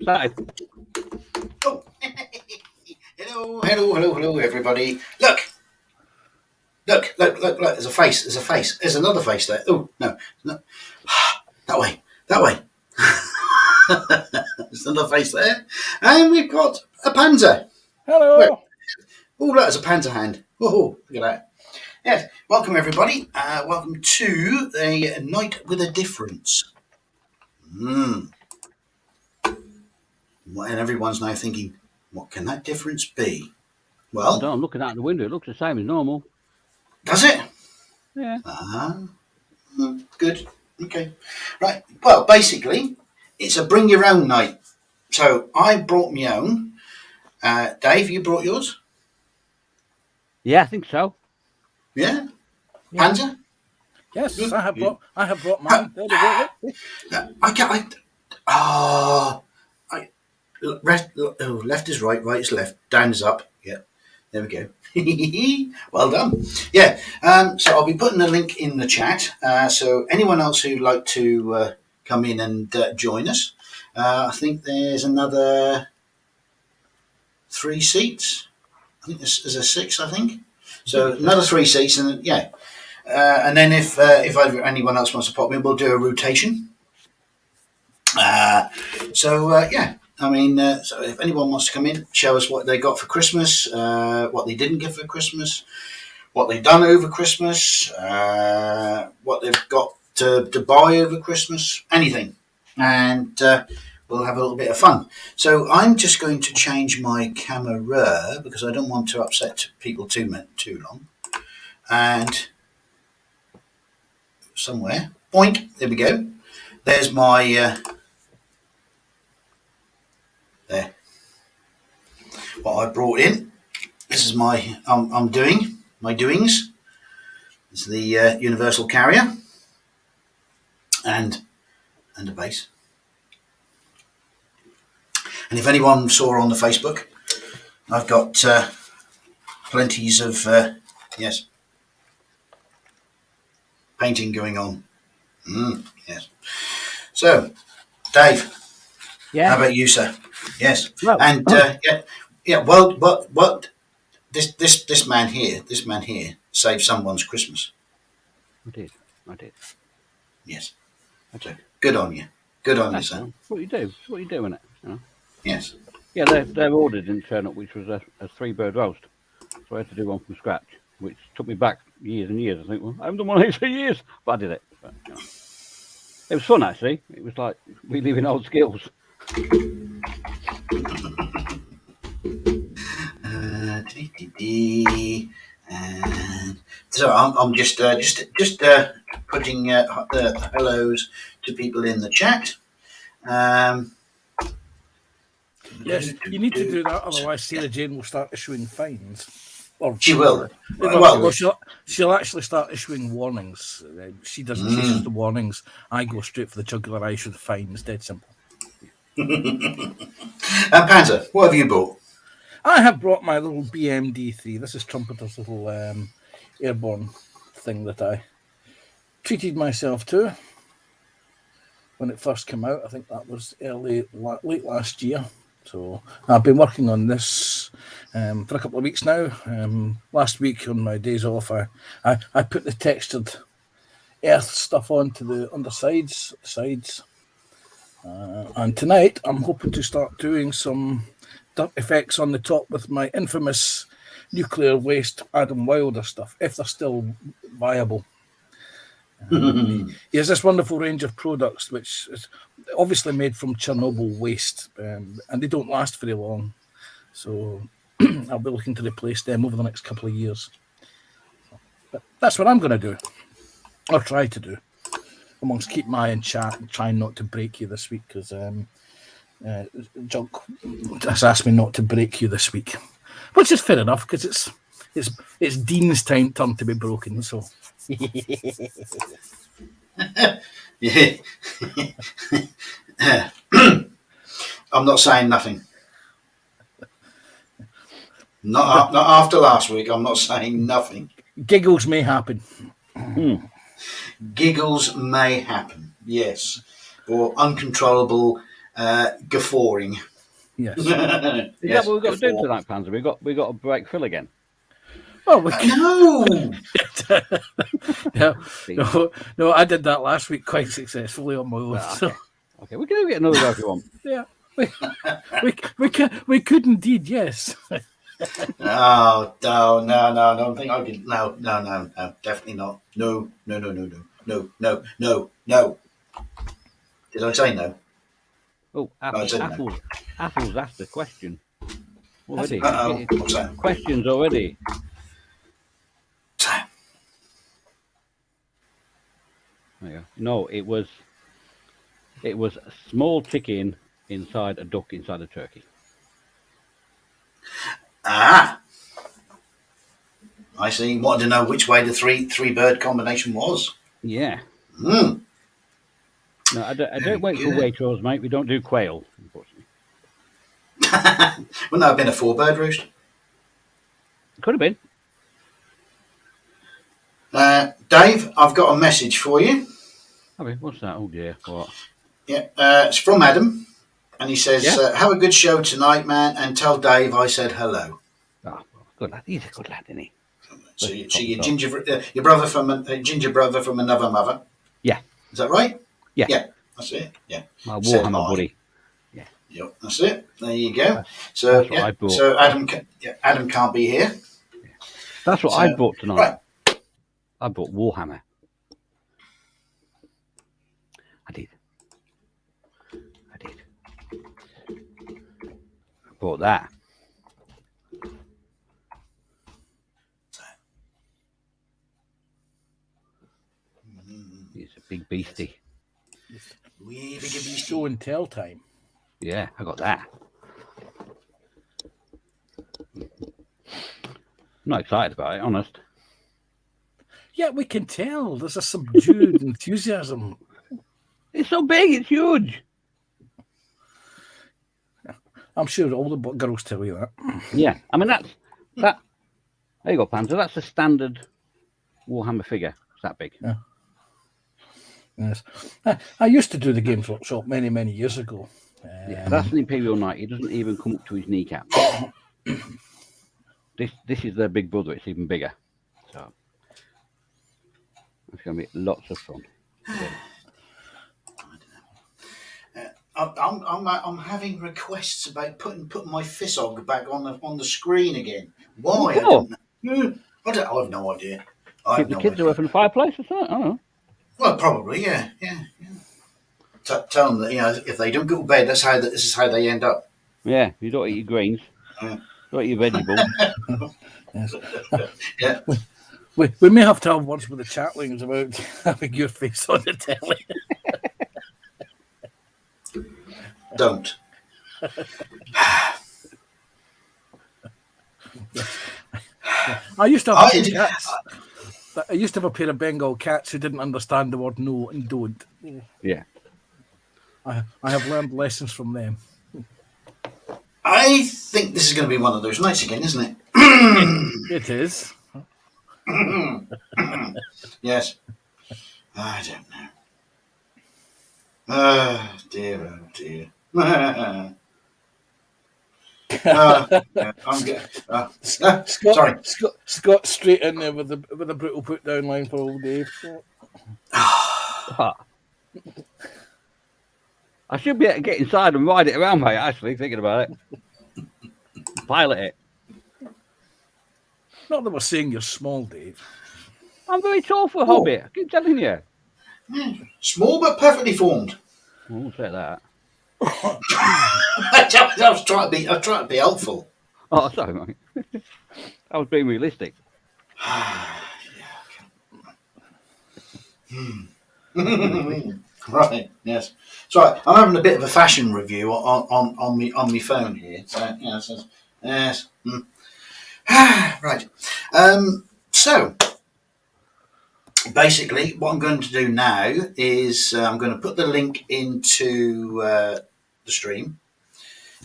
Started. Oh, hello, everybody. Look. There's a face. There's another face there. Oh, no. That way. There's another face there. And we've got a panda. Hello. Where? Oh, look, there's a panda hand. Oh, look at that. Yes, welcome, everybody. Welcome to a night with a difference. And everyone's now thinking, what can that difference be? Well, I'm looking out the window. It looks the same as normal. Does it? Yeah. Good. Okay. Right. Well, basically, it's a bring your own night. So I brought my own. Dave, you brought yours? Yeah, I think so. Yeah. Panda? Yes, good. I have brought mine. There we go. Left is right, right is left, down is up. Yeah. There we go. Well done. Yeah. So I'll be putting a link in the chat. So anyone else who'd like to come in and join us, I think there's another 3 seats. I think there's a 6. I think so. Another 3 seats, and yeah. And then if anyone else wants to pop in, we'll do a rotation. Yeah. I mean, so if anyone wants to come in, show us what they got for Christmas, what they didn't get for Christmas, what they've done over Christmas, what they've got to buy over Christmas, anything. And we'll have a little bit of fun. So I'm just going to change my camera because I don't want to upset people too long. And somewhere, boink, there we go. There's my... there. What I brought in. This is my my doings. It's the universal carrier and a base. And if anyone saw on the Facebook, I've got plenties of yes, painting going on. Yes. So, Dave. Yeah. How about you, sir? Yes. Well, and yeah. Well, what this man here saved someone's Christmas. I did. Yes. Okay. Good on you. Good on you, sir. What you do? What you doing it? You know? Yes. Yeah, their order didn't turn up, which was a 3-bird roast. So I had to do one from scratch, which took me back years and years. I think, well, I haven't done one of these for years, but I did it. But, you know. It was fun, actually. It was like reliving old skills. And so I'm just putting the hellos to people in the chat. Yes, you need to do that, otherwise Sarah Jane will start issuing fines. Or she will. Well, she'll actually start issuing warnings. She doesn't. She issues the warnings. I go straight for the jugular. I issue the fines. Dead simple. Panta, what have you bought? I have brought my little BMD3. This is Trumpeter's little airborne thing that I treated myself to when it first came out. I think that was late last year. So I've been working on this for a couple of weeks now. Last week on my days off, I put the textured earth stuff onto the undersides, sides. And tonight I'm hoping to start doing some dirt effects on the top with my infamous nuclear waste Adam Wilder stuff, if they're still viable. He has this wonderful range of products which is obviously made from Chernobyl waste, and they don't last very long. So I'll be looking to replace them over the next couple of years. But that's what I'm going to do, or try to do. Amongst keep my eye in chat and trying not to break you this week, because Junk has asked me not to break you this week, which is fair enough because it's Dean's turn to be broken. So. Yeah. I'm not saying nothing. Not after last week. I'm not saying nothing. Giggles may happen. Giggles may happen. Yes, or uncontrollable guffawing. Yes. Is Yes, that what we've got to do guffaw. tonight, Panzer? We got to break Phil again. Well, we can. No. No, I did that last week quite successfully on my own. Well, So, okay, we can get another go if you want. yeah, we could indeed, yes. No, I don't think I can. No, definitely not. No. Did I say no? Oh, I said no. Apple's asked a question already. Uh-oh, what's that? Questions already. There you go. No, it was a small chicken inside a duck inside a turkey. Ah, I see. Wanted to know which way the three bird combination was. Yeah. Hmm. No, I don't wait for Waitrose, mate. We don't do quail, unfortunately. Wouldn't that have been a 4-bird roost? Could have been. Dave, I've got a message for you. I mean, what's that? Oh dear, what? Yeah, it's from Adam, and he says, "Have a good show tonight, man, and tell Dave I said hello." Oh, good lad. He's a good lad, isn't he? So your brother from a ginger brother from another mother. Yeah. Is that right? Yeah. Yeah, that's it. Yeah. My Warhammer buddy. Yeah. Yep, that's it. There you go. So that's what I bought. So Adam can't be here. That's what I bought tonight. Right. I bought Warhammer. I did. I bought that. It's a big beastie. Show and tell time. Yeah, I got that. I'm not excited about it, honest. Yeah, we can tell. There's a subdued enthusiasm. It's so big, it's huge. I'm sure all the girls tell you that. Yeah, I mean that. There you go, Panzer. That's a standard Warhammer figure. It's that big. Yeah. Yes, I used to do the Games Workshop many years ago. Yeah, that's an Imperial Knight. He doesn't even come up to his kneecap. This is their big brother. It's even bigger. So it's going to be lots of fun. I'm having requests about putting my Fissog back on the screen again. Why? Oh. I have no idea. Keep the kids away from the fireplace or something? I don't know. Well, probably, yeah. Tell them that if they don't go to bed, this is how they end up. Yeah, you don't eat your greens. Don't eat your vegetables. Yes. Yeah. We may have to have words with the chatlings about having your face on the telly. Don't. I used to have cats. I used to have a pair of Bengal cats who didn't understand the word no and don't. Yeah. I have learned lessons from them. I think this is going to be one of those nights again, isn't it? It is. Yes. I don't know. Oh dear. I'm good. Sorry. Scott straight in there with a brutal put down line for old Dave. I should be able to get inside and ride it around, mate, actually, thinking about it. Pilot it. Not that we're saying you're small, Dave. I'm very tall for a hobbit. I keep telling you. Small but perfectly formed. I won't say that. I was trying to be helpful. Oh, sorry, mate. I was being realistic. Right. Yes. So I'm having a bit of a fashion review on my phone here. So yes. Right. So basically, what I'm going to do now is I'm going to put the link into the stream,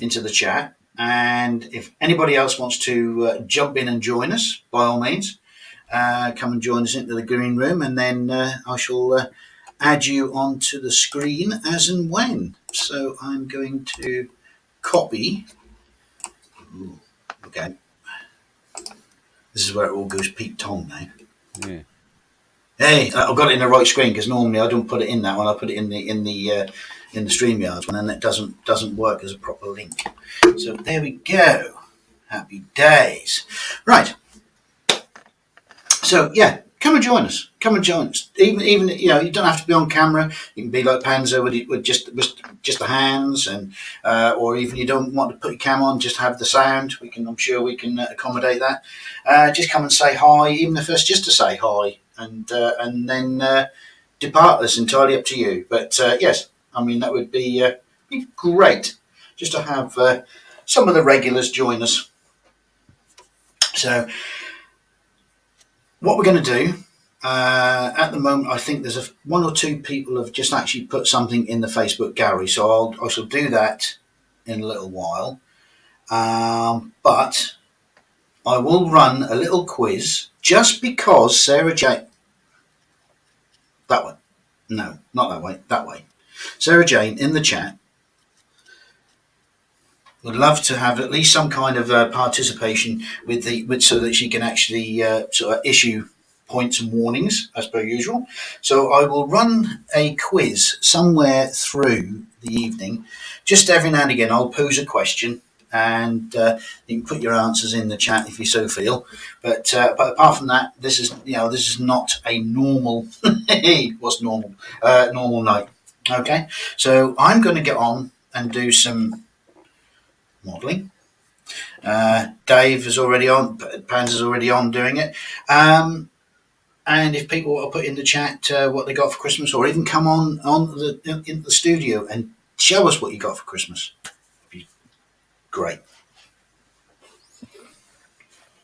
into the chat, and if anybody else wants to jump in and join us, by all means, come and join us into the green room, and then I shall add you onto the screen as and when. So I'm going to copy. Ooh, okay. This is where it all goes Pete Tong now. Yeah. Hey, I've got it in the right screen because normally I don't put it in that one. I put it in the StreamYard one, and it doesn't work as a proper link. So there we go. Happy days. Right. So yeah, come and join us. Come and join us. Even you don't have to be on camera. You can be like Panzer with just the hands, and or even you don't want to put your cam on, just have the sound. I'm sure we can accommodate that. Just come and say hi, even if it's just to say hi, and then depart. That's entirely up to you. But yes, I mean that would be great just to have some of the regulars join us. So. What we're going to do at the moment, I think there's one or two people have just actually put something in the Facebook gallery, so I shall do that in a little while. But I will run a little quiz just because Sarah Jane. That one, no, not that way. That way. Sarah Jane in the chat would love to have at least some kind of participation with so that she can actually sort of issue points and warnings as per usual. So I will run a quiz somewhere through the evening. Just every now and again I'll pose a question, and you can put your answers in the chat if you so feel. But apart from that, this is not a normal what's normal normal night. Okay, so I'm going to get on and do some modelling. Dave is already on. Panzer's already on doing it. And if people want to put in the chat what they got for Christmas, or even come on into the studio and show us what you got for Christmas, it'd be great.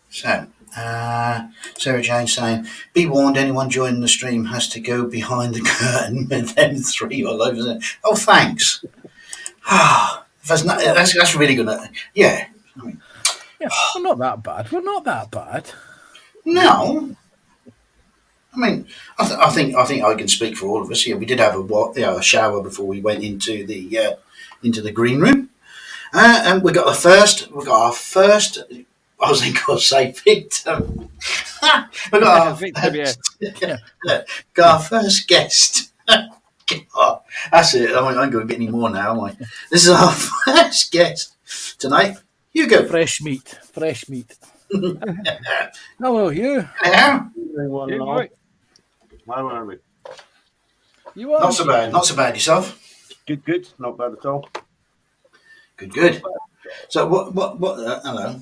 So, Sarah Jane saying, "Be warned, anyone joining the stream has to go behind the curtain with them three all over there." Oh, thanks. That's really good. Yeah. I mean, Yeah, we're not that bad. We're not that bad. no. I mean, I think I can speak for all of us. Yeah, we did have a shower before we went into the green room, and we got our first. I was going to say victim. We got our Victim, first, got our first guest. God, that's it. I ain't going to get any more now, am I? This is our first guest tonight. Hugo. Fresh meat. Hello, Hugh. Hello. Right. How are we? You are Not so bad. Not so bad. Yourself? Good. Not bad at all. Good. So what? Hello.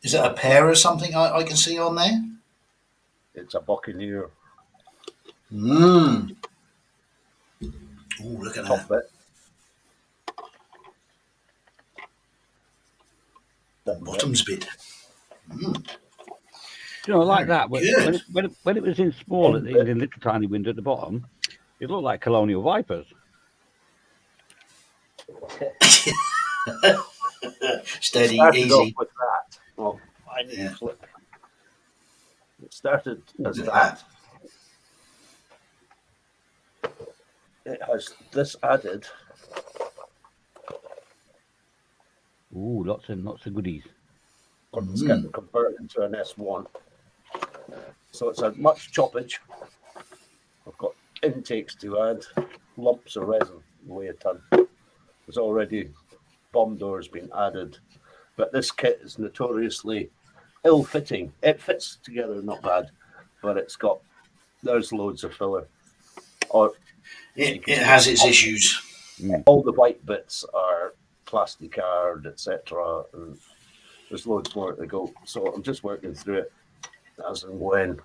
Is it a pear or something I can see on there? It's a buccaneer. Mmm. Oh, look at Top that. bit. Bottom's bit. Like that. When Good. it was in small, in the little tiny window at the bottom, it looked like colonial vipers. Steady, Started easy. off with that. Well, I need Yeah. to flip. It started as Look at that. It has this added. Ooh, lots of goodies. It's getting converted into an S1. So it's a much choppage. I've got intakes to add, lumps of resin, weigh a ton. There's already bomb doors been added, but this kit is notoriously ill-fitting. It fits together not bad, but there's loads of filler. It has its issues. All the white bits are plastic hard, etc. And there's loads more to go. So I'm just working through it as and when.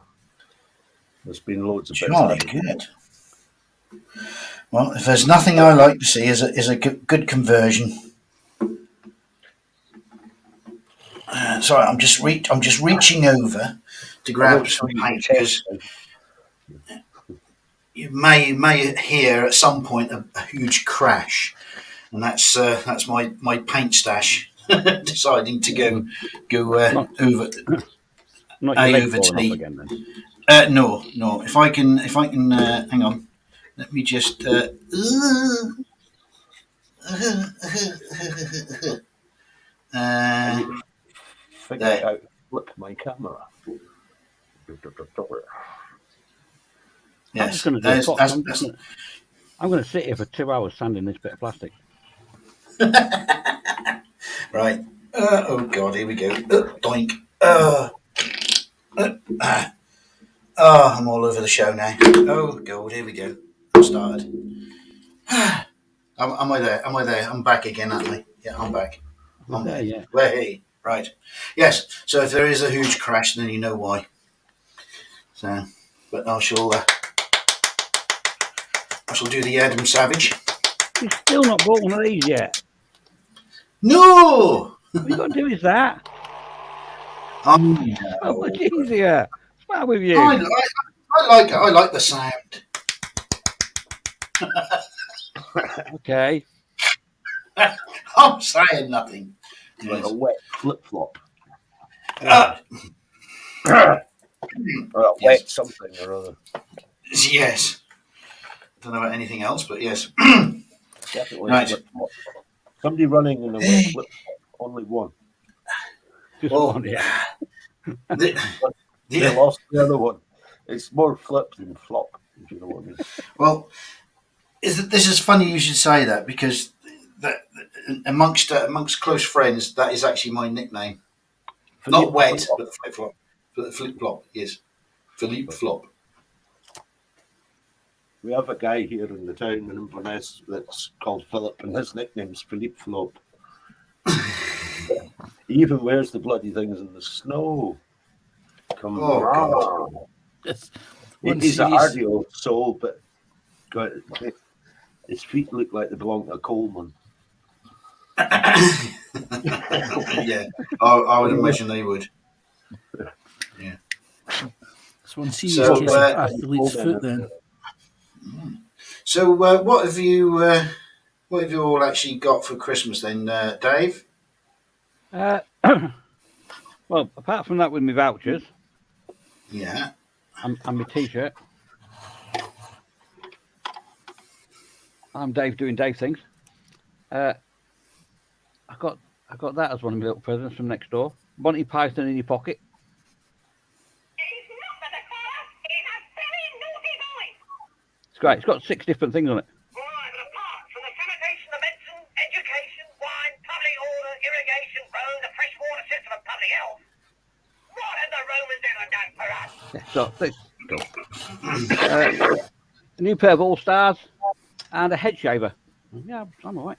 There's been loads of bits. Jolly good. Well, if there's nothing I like to see is a good conversion. Sorry, I'm just reaching over to grab some paint because you may hear at some point a huge crash, and that's my paint stash deciding to go over. Not your leg over falling tea. off again, then. No. If I can, hang on. Let me just. I need to figure there. out how to flip my camera. I'm just Yes. going to do a fox. I'm going to sit here for 2 hours sanding this bit of plastic. Right. Oh God, here we go. Doink. I'm all over the show now. Oh God, here we go. I'm started. Am I there? Am I there? I'm back again, aren't I? Yeah, I'm back. I'm There, there. yeah. Way. Right. Yes. So if there is a huge crash, then you know why. So, but I shall do the Adam Savage. You've still not bought one of these yet. No. What you got to do is that. Oh, So much no. easier. What's the matter with you? I like it. I like the sound. Okay. I'm saying nothing. It's like a wet flip flop. Uh, Or a Yes. wet something or other. yes. I don't know about anything else, but yes. Definitely Right. a flip flop. Somebody running in a wet flip flop. Only one. Just Well, one, yeah. They Yeah. lost the other one. It's more flip than flop, if you know what I mean. Well, this is funny you should say that because amongst close friends, that is actually my nickname. Not Philippe wet, Flop. but flip flop. Flip flop, yes. Philippe Flop. We have a guy here in the town in Inverness that's called Philip, and his nickname's Philippe Flop. He even wears the bloody things in the snow. Come Oh, God. on. It's one He's a series. hardy old soul, but his feet look like they belong to a coalman. Yeah, I would imagine they would. It's one serious So, case of athlete's foot then. So, what have you all actually got for Christmas then, Dave? Well, apart from that with my vouchers Yeah. and my T-shirt, I'm Dave doing Dave things. I got that as one of my little presents from next door. Monty Python in your pocket. It's great. It's got 6 different things on it. Right, but apart from the sanitation, the medicine, education, wine, public order, irrigation, road, the freshwater system, and public health, what have the Romans ever done for us? Yeah, so a new pair of All Stars and a head shaver. Yeah, I'm all right.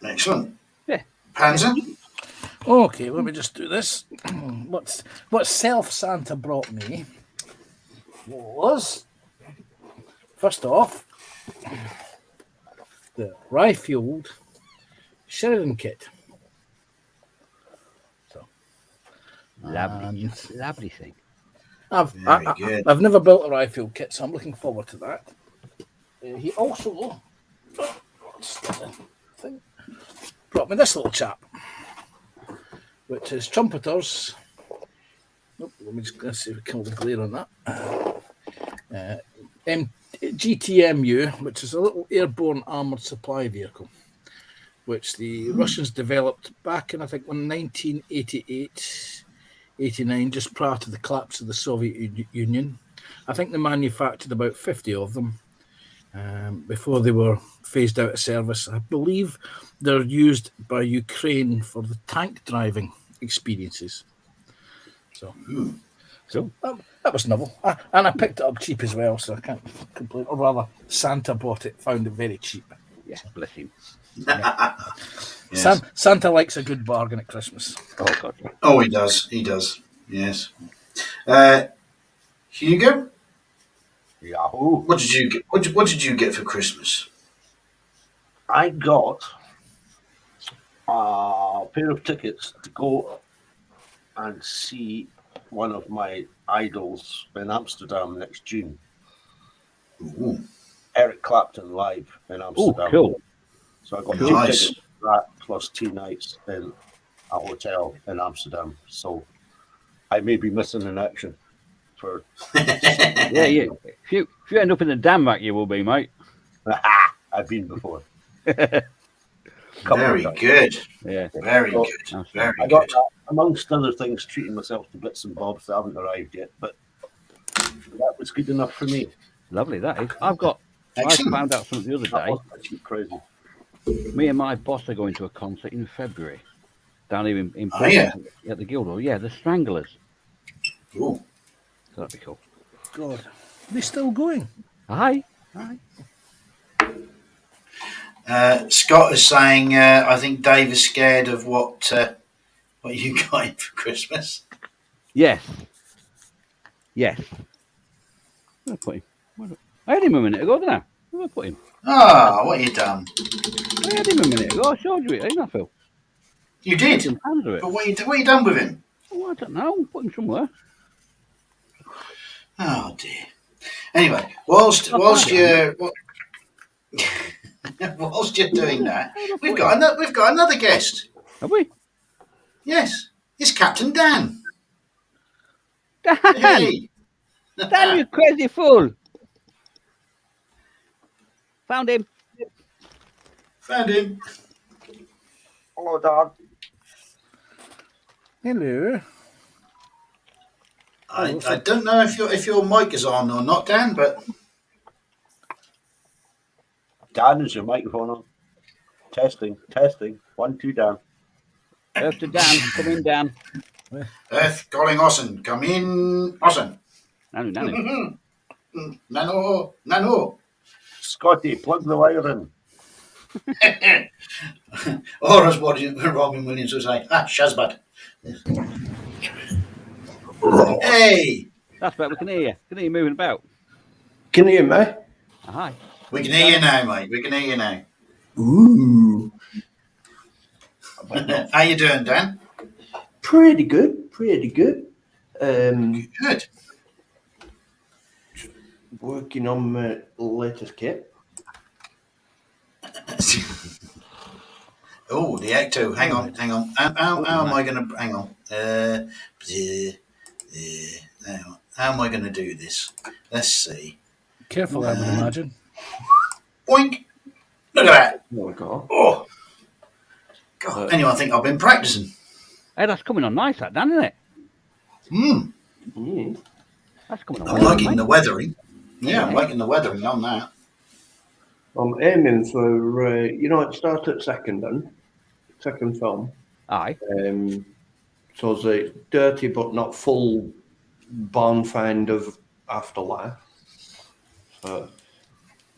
Excellent. Yeah. Panzer? Okay, let me just do this. What Self Santa brought me was, first off, the Ryefield Sheridan kit. So, Lovely, lovely thing. Very good. I've never built a Ryefield kit, so I'm looking forward to that. He also brought me this little chap, which is Trumpeters. Nope, let me just see if we can glare on that. GTMU, which is a little airborne armoured supply vehicle, which the Russians developed back in, I think, 1988, 89, just prior to the collapse of the Soviet Union. I think they manufactured about 50 of them before they were phased out of service. I believe they're used by Ukraine for the tank driving experiences. So, that was novel. And I picked it up cheap as well, so I can't complain. Or rather, Santa bought it, found it very cheap. Yeah, bless him. Yes. Santa likes a good bargain at Christmas. Oh God. Oh, he does. He does. Yes. Hugo, Yahoo! what did you get? What did you get for Christmas? I got a pair of tickets to go and see one of my idols in Amsterdam next June. Ooh, Eric Clapton live in Oh, Amsterdam. cool. So I got Nice. 2 tickets for that plus 2 nights in a hotel in Amsterdam. So I may be missing in action for. Yeah. If you end up in the dam rack, you will be, mate. I've been before. Couple Very of times. Yeah. good. Very Well, good. That's Very I got good. that, amongst other things, treating myself to bits and bobs that haven't arrived yet, but that was good enough for me. lovely. That is. I Excellent. found out something the other That day. wasn't a cheap present. Me and my boss are going to a concert in February down here in Oh, yeah. at the Guildhall. Yeah, the Stranglers. Ooh. So that'd be cool. God, they're still going. Hi. Scott is saying, I think Dave is scared of what you got him for Christmas. Yes. Where did I put him? I had him a minute ago, didn't I? Where did I put him? Ah, what you done? I had him a minute ago. I showed you it, didn't I, Phil? You did. Some hands of it. But what you done with him? Oh, I don't know. Put him somewhere. Oh dear. Anyway, whilst you're whilst you're doing that, we've got another guest. Have we? Yes, it's Captain Dan. Dan! Hey, Dan, you crazy fool! Found him. found him. Hello, Dad. Hello. I don't know if your mic is on or not, Dan, but Dan, is your microphone on? Testing. 1, 2, Dan. Earth to Dan. Come in, Dan. Earth calling Austin. Come in, Austin. Nanu. Nano. Scotty, plug the wire in. Or as Robin Williams would say, Shazbad. Hey, That's better. We can hear you. Can hear you moving about. Can you hear me? Hi. we can hear you now, mate. We can hear you now. Ooh. How you doing, Dan? Pretty good. Good. Working on my latest kit. Oh, the Ecto. Hang on. How am I going to... Hang on. Hang on. How am I going to do this? Let's see. Careful, I would imagine. Boink. Look at that. There we go. Oh. God, anyone think I've been practicing? Hey, that's coming on nice, that, Dan, isn't it? Mm. That's coming on I'm well, liking mate. the weathering. Yeah, I'm liking the weathering on that. I'm aiming for, it starts at second film. Aye. So it's dirty but not full barn find of Afterlife. So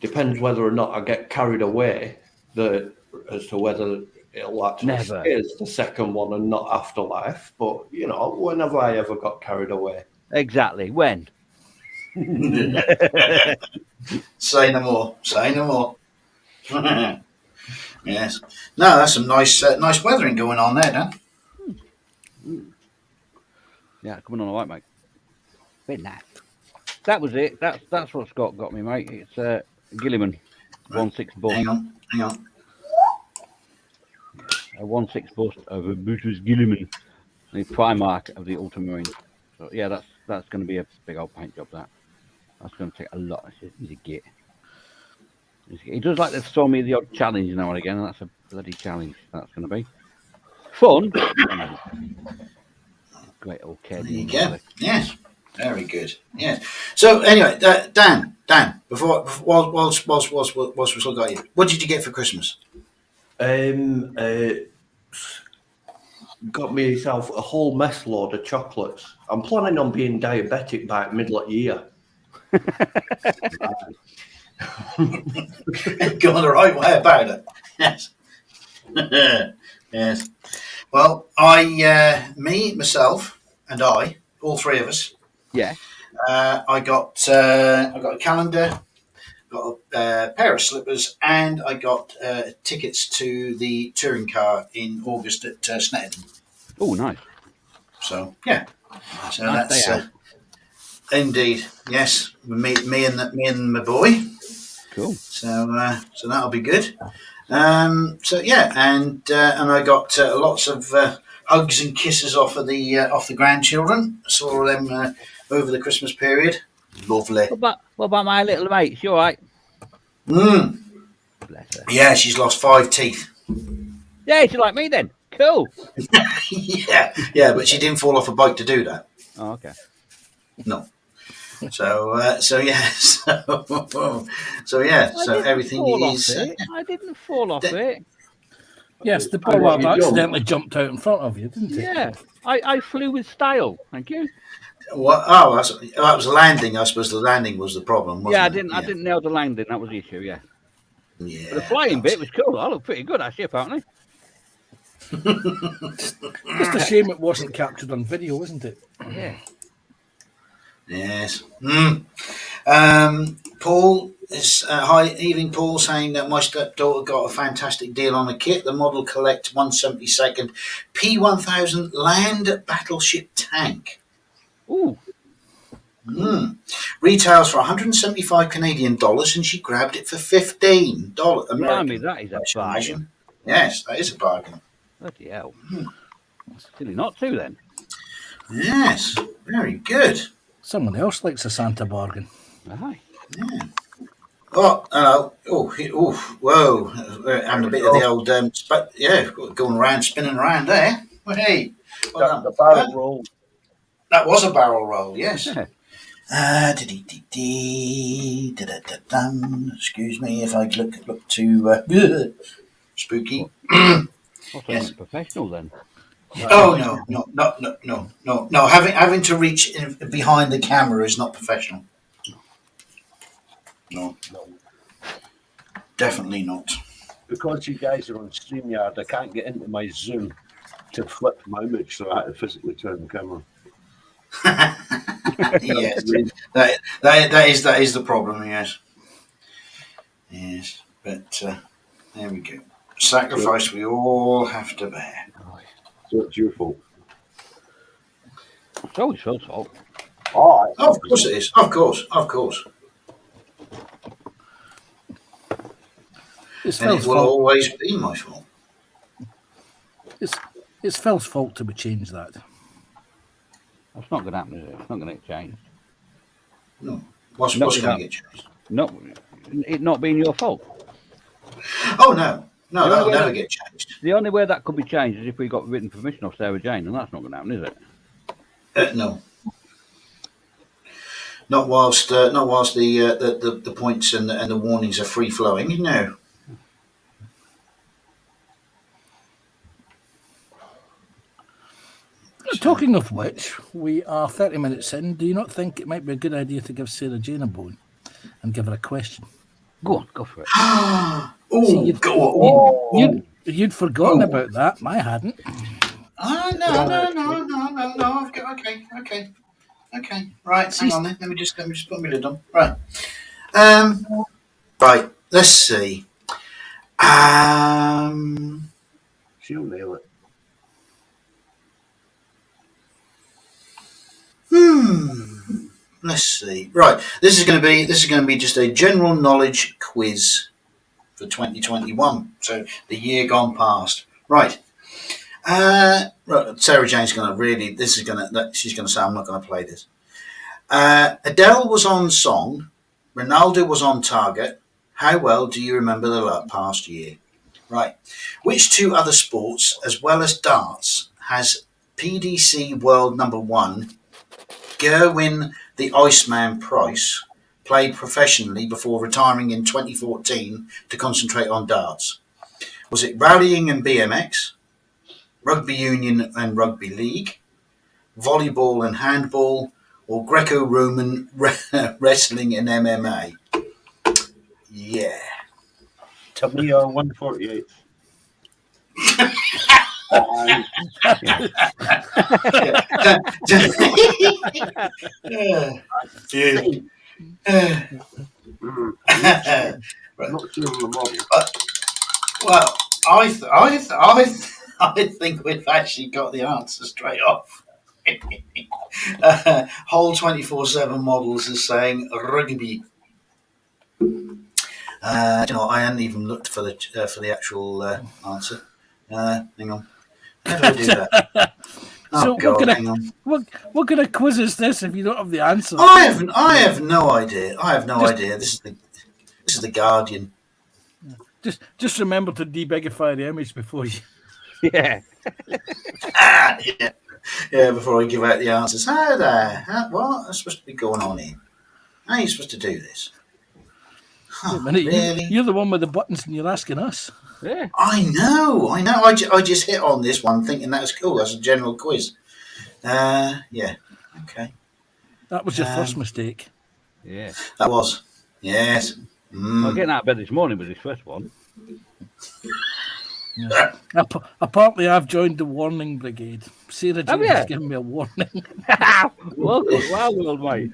depends whether or not I get carried away as to whether it'll actually Never. stay as the second one and not Afterlife. But, whenever I ever got carried away. Exactly. When? Say no more. Yes. No, that's some nice weathering going on there, Dan. Yeah, coming on all right, mate. Very nice. That was it. That's what Scott got me, mate. It's Gilliman 1/6 bust. Hang on. A 1/6 bust of a Brutus Gilliman, the Primark of the Ultramarine. So yeah, that's going to be a big old paint job. That's going to take a lot. He's a git. He does like to throw me the odd challenge now and again, and that's a bloody challenge. That's going to be fun. Great old kid. There you go. Yes. Very good. Yes. So anyway, Dan, before whilst we still got you, what did you get for Christmas? Got myself a whole mess load of chocolates. I'm planning on being diabetic by middle of the year. Going the right way about it. Yes. Yes. Well, myself, and all three of us. Yeah. I got a calendar, got a pair of slippers, and I got tickets to the touring car in August at Snetterton. Oh, nice. So yeah, so Nice that's day out. indeed, yes. Me and my boy. Cool. So that'll be good. So yeah, and I got lots of hugs and kisses off the grandchildren. Saw them over the Christmas period. Lovely. What about my little mates? You all right? Bless her. Yeah, she's lost 5 teeth. Yeah, she's like me then. Cool. yeah, but she didn't fall off a bike to do that. Oh, okay. No. So yeah, so everything is. I didn't fall off it. Yes, the I bollard got you accidentally jumped out in front of you, didn't it? Yeah, I flew with style. Thank you. What? Oh, that was landing. I suppose the landing was the problem. Wasn't Yeah, it? I didn't nail the landing. That was the issue. Yeah, Yeah. but the flying bit was cool. I looked pretty good actually. Apparently. Just a shame it wasn't captured on video, isn't it? Yeah. Yes. Paul is hi evening. Paul saying that my stepdaughter got a fantastic deal on a kit. The model Collect 172nd P1000 land battleship tank. Ooh. Retails for 175 Canadian dollars, and she grabbed it for $15 American. Blimey, that is a bargain. Yes, that is a bargain. Bloody hell. Silly not to then. Yes, very good. Someone else likes a Santa bargain. Aye. Yeah. Oh, hello. Whoa. Having a bit of the old, going around, spinning around there. Well, hey. Well The barrel roll. That was a barrel roll, yes. Yeah. Excuse me if I look too spooky. What's Yes. professional then? Oh no! Having to reach behind the camera is not professional. No, definitely not. Because you guys are on StreamYard, I can't get into my Zoom to flip my image, so I had to physically turn the camera. Yes, that is the problem. Yes, but there we go. Sacrifice we all have to bear. So it's your fault. It's always Phil's fault. Oh, Of course it is. Of course. It's And it Phil's will fault. always be my fault. It's Phil's fault to change that. That's not going to happen, is it? It's not going to get changed. No. What's No, going no. to get changed? No, it not being your fault. Oh no, The that'll only way never that- get changed. The only way that could be changed is if we got written permission off Sarah Jane, and that's not going to happen, is it? No. Not whilst the points and the warnings are free flowing. No. Talking of which, we are 30 minutes in. Do you not think it might be a good idea to give Sarah Jane a bone and give her a question? Go on, go for it. Oh, you'd- go on. You'd forgotten Oh. about that. I hadn't. No. Okay. Right, hang on then. Let me just put my lid on. Right. Right. Let's see. she'll nail it. Let's see. Right. This is going to be just a general knowledge quiz for 2021. So the year gone past. Right. Sarah Jane's going to really. She's going to say I'm not going to play this. Adele was on song. Ronaldo was on target. How well do you remember the past year? Right. Which two other sports, as well as darts, has PDC World #1 Gerwin the Iceman Price played professionally before retiring in 2014 to concentrate on darts? Was it rallying and BMX, rugby union and rugby league, volleyball and handball, or Greco-Roman wrestling and MMA? Yeah. Tamiya 148. I'm not sure on the model. Well, I think we've actually got the answer straight off. Whole 24/7 models is saying rugby. I hadn't even looked for the actual answer. Hang on. How do I do that? So God, hang on. what kind of quiz is this if you don't have the answer? I have no idea. This is the Guardian. Just remember to debigify the image before you. Yeah. Yeah, before I give out the answers. How there? What? What's supposed to be going on here? How are you supposed to do this? Wait a minute, Really? you're the one with the buttons, and you're asking us. Yeah. I know. I just hit on this one thinking that was cool. That's a general quiz. Yeah. Okay. That was your first mistake. Yeah. That was. Yes. Well, getting out of bed this morning was his first one. Yeah. Apparently, I've joined the warning brigade. Sarah Jane you? has given me a warning. Welcome, wild world, mate.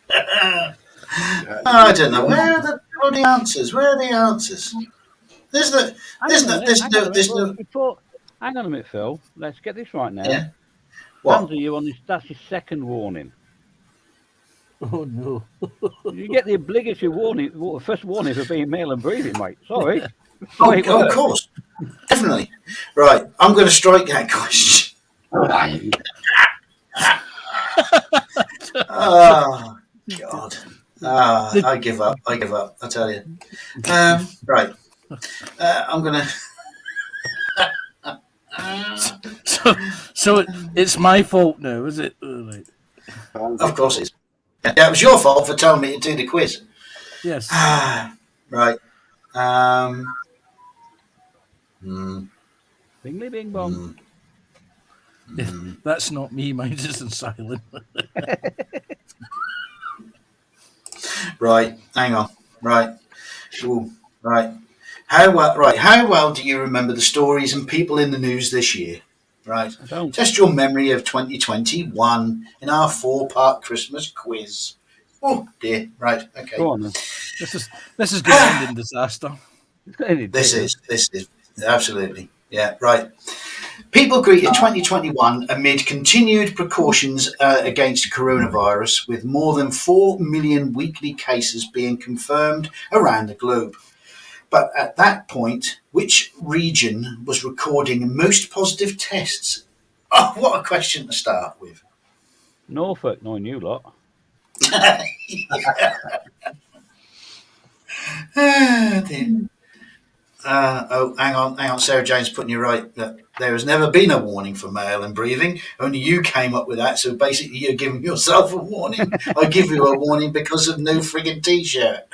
I don't know. Where are the bloody answers? Where are the answers? There's no. Hang on a minute, Phil. Let's get this right now. Yeah. What? Hands are you on this? That's his second warning. Oh no! You get the obligatory warning, first warning for being male and breathing, mate. Sorry. Oh, of course, definitely. Right, I'm going to strike that question. Oh God! I give up. I tell you. Right. I'm going to. So it's my fault now, is it? Right. Of course, it's. Yeah, it was your fault for telling me to do the quiz. Yes. Right. Bingly bing bong. That's not me. Mine's just in silent. Right. Hang on. Right. Ooh, right. How well do you remember the stories and people in the news this year? Right. I don't. Test your memory of 2021 in our 4-part Christmas quiz. Oh dear. Right. Okay. Go on then. This is going to end in disaster. This is absolutely. Yeah. Right. People greeted 2021 amid continued precautions against coronavirus, with more than 4 million weekly cases being confirmed around the globe. But at that point, which region was recording most positive tests? Oh, what a question to start with. Norfolk, knowing you lot. Hang on. Sarah Jane's putting you right. That there has never been a warning for male and breathing. Only you came up with that. So basically, you're giving yourself a warning. I give you a warning because of no friggin' t-shirt.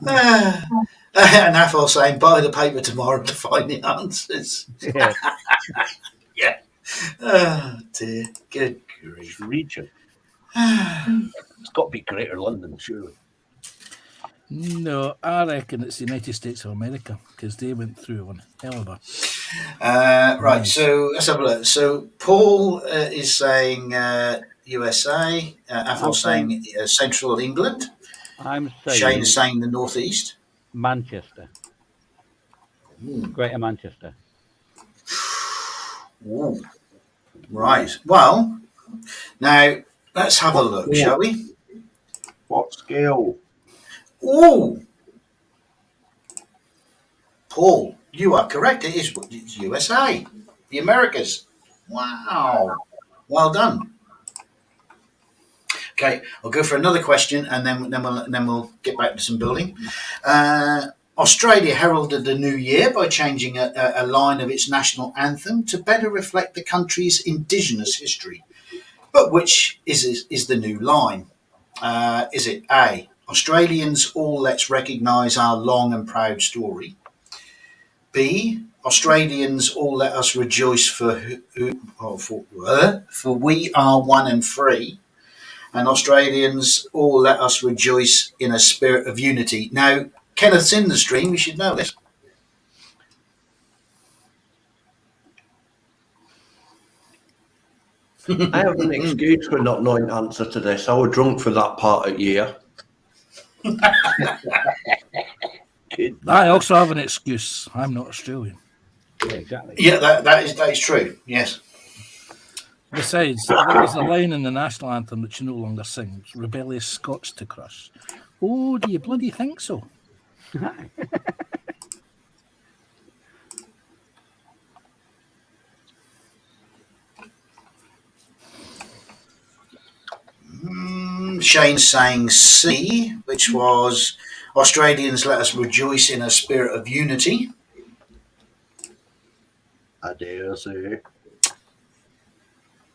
And Athol saying, buy the paper tomorrow to find the answers. Yeah. Yeah. Oh, dear. Good grief. Region. It's got to be Greater London, surely. No, I reckon it's the United States of America because they went through one hell of a. Right, so let's have a look. So Paul is saying USA. Athel's saying Central England. I'm saying Shane's saying the Northeast. Manchester. Greater Manchester. Ooh. Right. Well, now let's have a look, shall we? What scale? Ooh. Paul, you are correct. It's USA, the Americas. Wow. Well done. Okay, I'll go for another question, and then we'll get back to some building. Australia heralded the new year by changing a line of its national anthem to better reflect the country's indigenous history. But which is the new line? Is it A, Australians all let's recognise our long and proud story? B, Australians all let us rejoice for we are one and free? And Australians all let us rejoice in a spirit of unity. Now, Kenneth's in the stream, you should know this. I have an excuse for not knowing the answer to this. I was drunk for that part of the year. I also have an excuse. I'm not Australian. Yeah, exactly. Yeah, that is true. Yes. Besides, there's a line in the national anthem that you no longer sing. It's rebellious Scots to crush. Oh, do you bloody think so? Shane's saying C, which was Australians, let us rejoice in a spirit of unity. I dare say.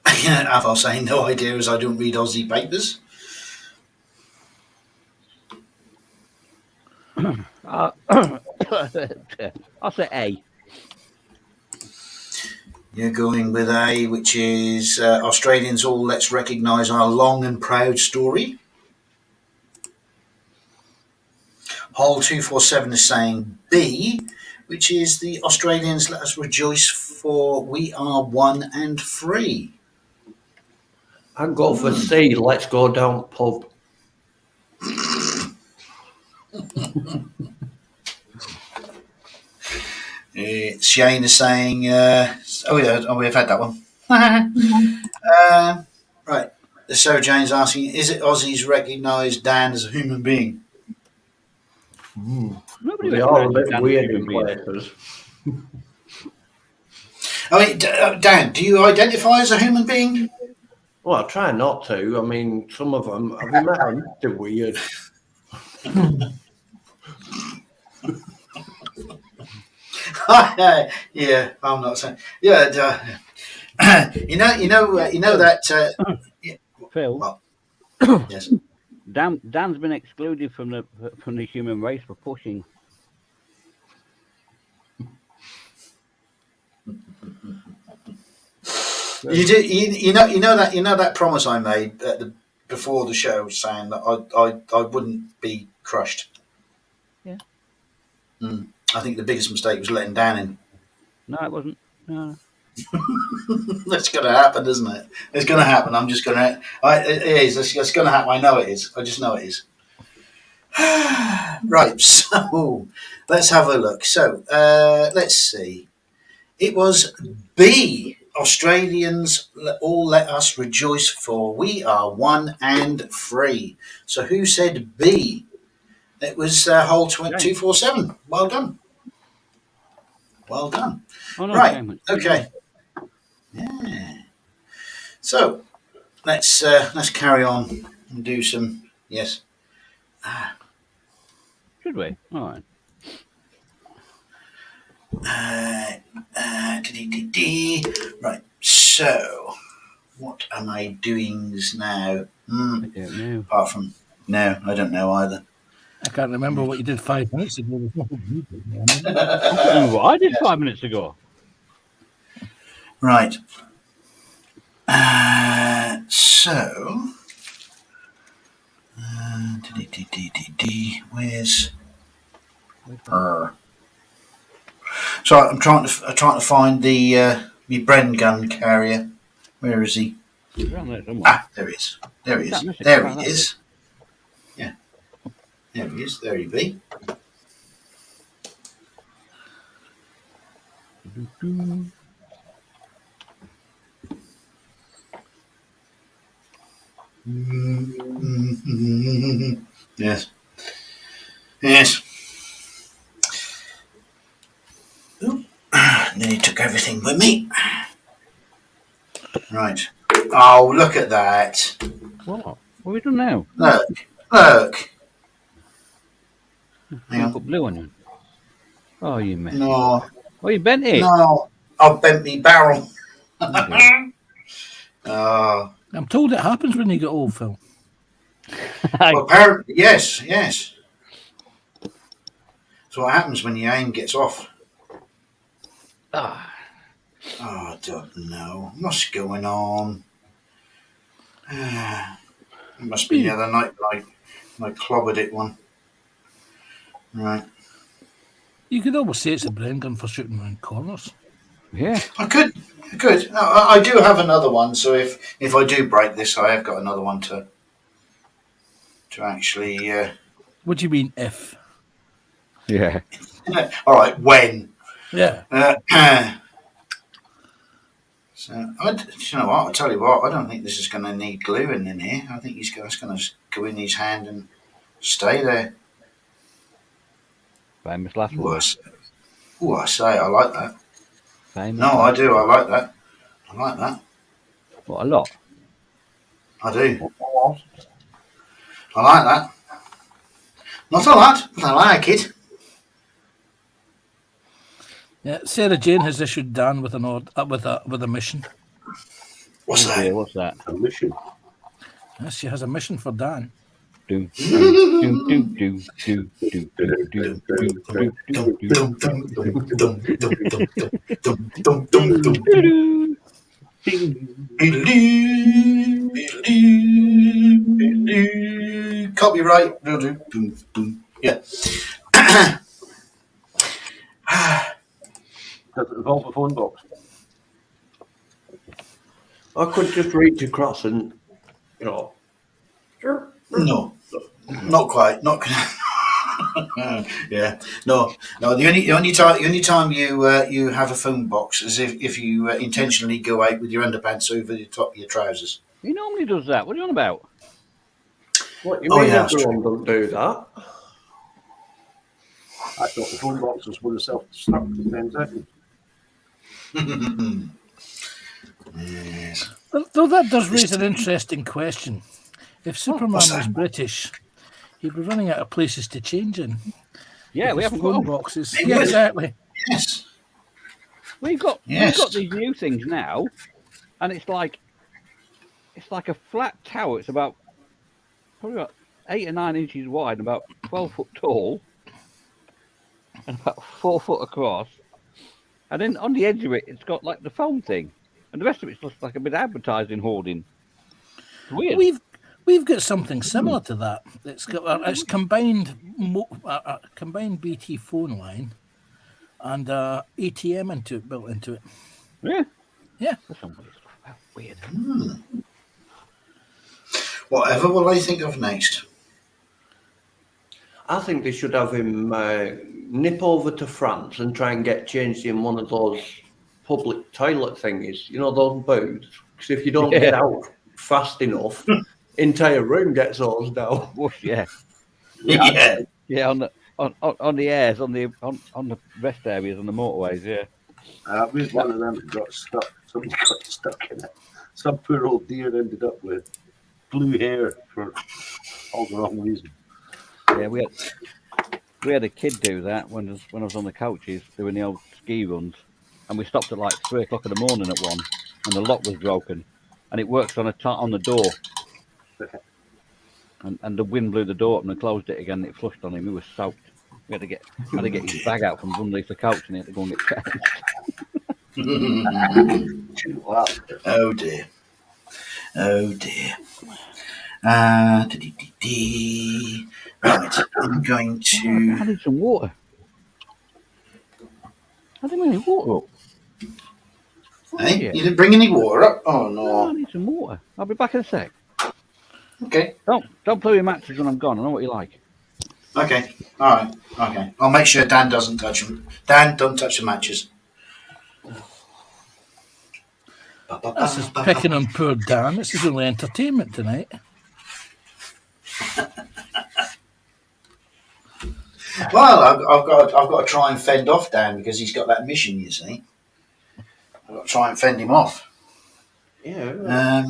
I'll say no idea as I don't read Aussie papers. I'll say A. You're going with A, which is Australians all, let's recognise our long and proud story. Hole 247 is saying B, which is the Australians, let us rejoice for we are one and free. I'd go for C. Let's go down pub. Shane is saying, we've had that one. Right. So Jane's asking, is it Aussies recognise Dan as a human being? Nobody They are a recognises bit Dan as weird human in being. places. I mean, Dan, do you identify as a human being? Well, I try not to. I mean, some of them, have you met them? They're weird. Yeah, I'm not saying. Yeah, you know that. Phil, Well, yes. Dan's been excluded from the human race for pushing. You do. You know that promise I made before the show, saying that I wouldn't be crushed. Yeah. I think the biggest mistake was letting Dan in. No, it wasn't. No. That's going to happen, isn't it? It's going to happen. I'm just going to. It is. It's going to happen. I know it is. I just know it is. Right. So let's have a look. So let's see. It was B. Australians, all let us rejoice for we are one and free. So who said B? It was hole 247. Well done. Well done. Oh no. Right. Shame. Okay. Yeah. So let's carry on and do some. Yes. Should we? All right. Right. So what am I doing now? I don't know. Apart from no, I don't know either. I can't remember what you did 5 minutes ago. There's nothing you did, man. I can't remember what I did 5 minutes ago. Right. So, where's? So I'm trying to find the my Bren gun carrier. Where is he? Around there somewhere. Ah, there he is. There he is. Can't miss it. There Can't he miss is. Yeah. There he is. There he be. Yes. Yes. Oop. Nearly took everything with me. Right. Oh, look at that. What? What have we done now? Look. Hang You on. put blue on you. Oh, you messed it. No. Oh, you bent it. No. I've bent me barrel. Okay. Oh. I'm told it happens when you get old, Phil. Well, apparently, yes. So what happens when your aim gets off? Ah, Oh, I don't know. What's going on? It must be the other night when I clobbered it one. Right. You could almost say it's a brain gun for shooting around corners. yeah. I could. I do have another one, so if I do break this, I have got another one to actually. What do you mean, if? Yeah. All right, when? Yeah. So you know what? I tell you what. I don't think this is going to need gluing in here. I think it's going to go in his hand and stay there. Famous last Ooh, word. I say, I like that. Famous No, I last do. word. I like that. I like that. What, a lot? I do. I like that. Not a lot, but I like it. Yeah, Sarah Jane has issued Dan with an with a mission. What's Oh dear, that? what's that? A mission. Yes, she has a mission for Dan. Do do do do do do do do do do Dum, do dum, dum, dum, dum, dum, dum, dum, dum, dum, dum. do. Beedle-doo, beedle-doo, beedle-doo. Copyright. Boom, boom. Yeah. Does it involve a phone box? I could just reach across and, you know, No, not quite. Not. Yeah. No. No. The only time you have a phone box is if you intentionally go out with your underpants over the top of your trousers. He normally does that. What are you on about? what you Oh, mean yeah, that's everyone don't do that? I thought the phone boxes would have self-destruct in 10 seconds. Yes. Though that does raise an interesting question. If Superman what's was that? British, he'd be running out of places to change in. Yeah, we His haven't got phone 'em. boxes. He Yeah, would. exactly. Yes. We've got Yes. these new things now, and it's like a flat tower. It's about probably about 8 or 9 inches wide, and about 12 foot tall, and about 4 foot across. And then on the edge of it, it's got like the phone thing, and the rest of it's just like a bit of advertising hoarding. It's weird. We've got something similar to that. It's got it's combined combined BT phone line and ATM built into it. Yeah, Yeah. there's some weird stuff. That's weird. Whatever will I think of next? I think they should have him nip over to France and try and get changed in one of those public toilet thingies, you know, those booths. Because if you don't get out fast enough, entire room gets hosed down. Whoosh, yeah, Yeah. yeah. On the airs, on the rest areas, on the motorways. Yeah. We had one of them that got stuck. Somebody got stuck in it. Some poor old dear ended up with blue hair for all the wrong reason. Yeah, we had a kid do that when I was on the coaches doing the old ski runs, and we stopped at like 3 o'clock in the morning at one, and the lock was broken, and it works on on the door, and the wind blew the door up and they closed it again. And it flushed on him. He was soaked. We had to get his bag out from underneath the couch, and he had to go and get changed. Wow. Oh dear. Oh dear. Right, I'm going I to. need some water. I didn't bring any water up. Hey, Yeah. you didn't bring any water up? Oh No, I no. need some water. I'll be back in a sec. Okay. Don't play with matches when I'm gone. I know what you like. Okay. All right. Okay. I'll make sure Dan doesn't touch them. Dan, don't touch the matches. This is picking on poor Dan. This is only entertainment tonight. Well, I've got to try and fend off Dan because he's got that mission. You see, I've got to try and fend him off. Yeah.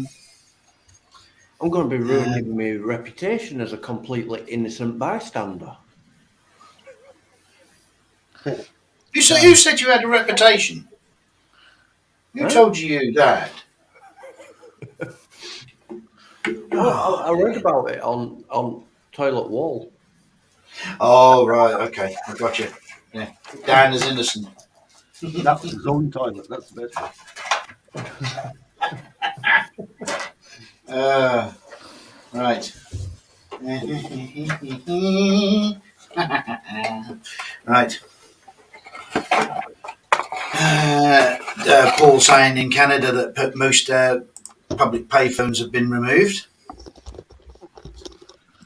I'm going to be ruining my reputation as a completely innocent bystander. You said you had a reputation. Who told you that? Well, I read about it on Toilet Wall. Oh right. Okay. I got you. Yeah. Dan is innocent. That was his own toilet. That's the best. Right. Right. Paul saying in Canada that most public payphones have been removed.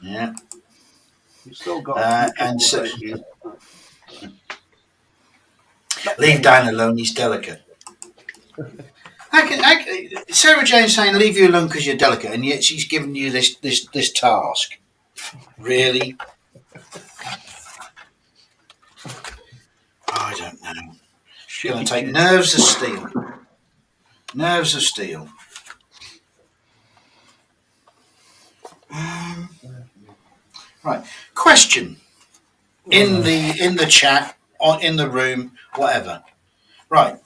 Yeah. You still got and so, leave Dan alone. He's delicate. Sarah Jane's saying leave you alone because you're delicate, and yet she's giving you this task. Really? I don't know. She's going to take nerves of steel. Nerves of steel. Right. Question. in the chat, in the room, whatever. Right.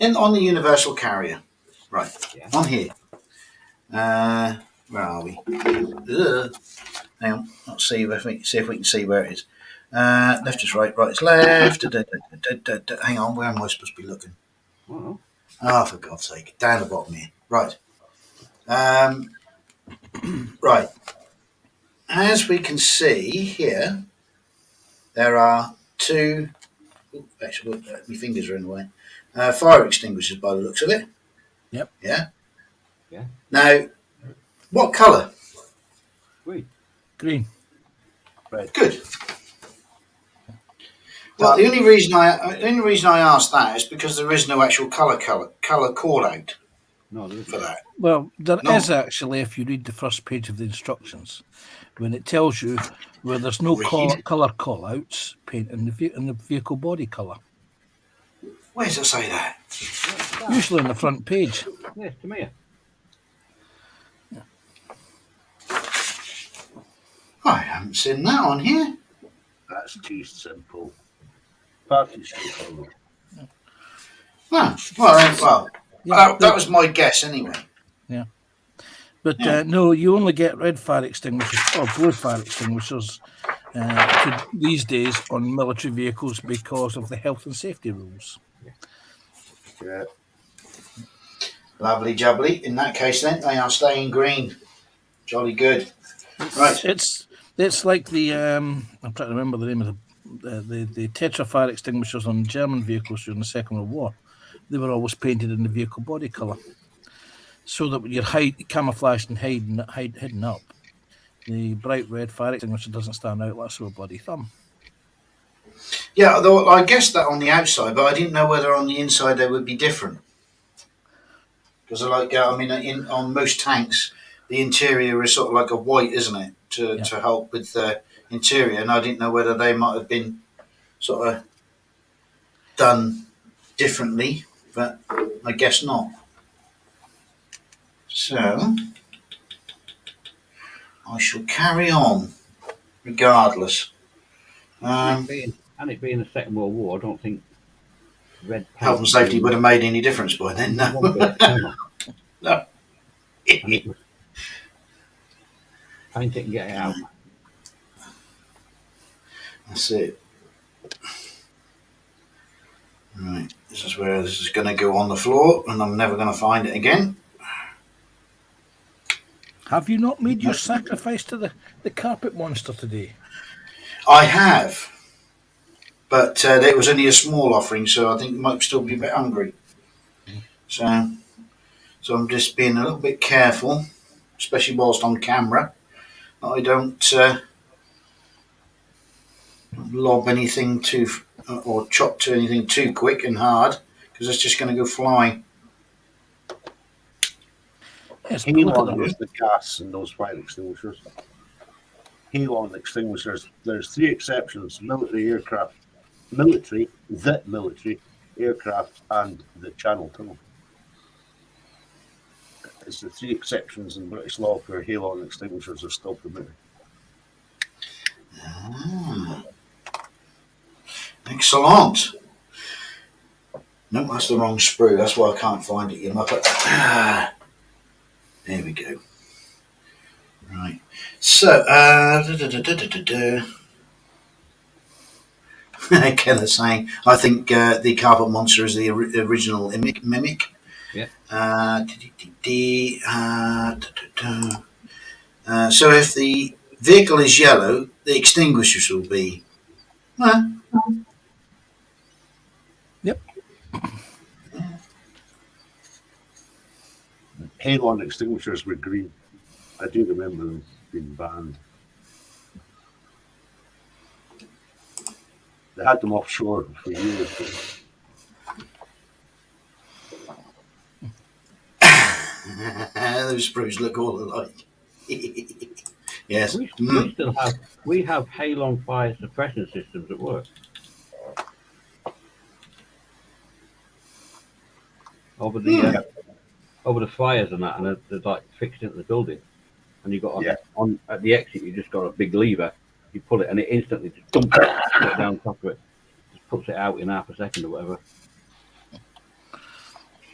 On the universal carrier. Right. Yeah. On here. Where are we? Hang on. Let's see if we can see where it is. Left is right, right is left. Hang on, where am I supposed to be looking? Oh, Oh, for God's sake. Down the bottom here. Right. Right. As we can see here, there are two. Actually, my fingers are in the way. Fire extinguishers by the looks of it. Yep. Yeah. Yeah. Now, what colour? green. Green. Good. Well, the only reason I asked that is because there is no actual colour call out No, there for isn't. that. Well, there No. is actually, if you read the first page of the instructions, when it tells you where there's no Read. colour call-outs, paint in the vehicle body colour. Where does it say that? Usually on the front page. Yes, to me. I haven't seen that on here. That's too simple. Far too straightforward. Oh, well, Yeah, that was my guess anyway. But Yeah. no, you only get red fire extinguishers or blue fire extinguishers these days on military vehicles because of the health and safety rules. Yeah. Lovely jubbly. In that case, then they are staying green. Jolly good. Right. It's like the I'm trying to remember the name of the Tetra fire extinguishers on German vehicles during the Second World War. They were always painted in the vehicle body colour, so that when you're camouflaged and hidden up, the bright red fire extinguisher doesn't stand out like a sore bloody thumb. Yeah, although I guessed that on the outside, but I didn't know whether on the inside they would be different. Because on most tanks, the interior is sort of like a white, isn't it, to help with the interior, and I didn't know whether they might have been sort of done differently, but I guess not. So I shall carry on, regardless. And it being the Second World War, I don't think red paint Health and safety would have made any difference by then. No. No. And it was paint it and get it out. That's it. Right, this is where this is going to go on the floor, and I'm never going to find it again. Have you not made your sacrifice to the carpet monster today? I have, but it was only a small offering, so I think you might still be a bit hungry. So I'm just being a little bit careful, especially whilst on camera, that I don't lob anything or chop to anything too quick and hard, because it's just going to go flying. Yes, but look at Halon them. is the gas in those fire extinguishers. Halon extinguishers. There's 3 exceptions: military, aircraft, military, aircraft, and the Channel Tunnel. It's the 3 exceptions in British law where halon extinguishers are still permitted. Excellent. No, that's the wrong sprue. That's why I can't find it. You muppet. There we go. Right. So, Kenneth saying, I think the carpet monster is the original mimic. Yeah. So if the vehicle is yellow, the extinguishers will be. Yep. Halon extinguishers were green. I do remember them being banned. They had them offshore for years. Those sprues look all alike. Yes. We have halon fire suppression systems at work. Over the fires and that, and they're like fixed into the building. And you got at the exit, you just got a big lever, You pull it and it instantly just dumps it straight down top of it. Just puts it out in half a second or whatever.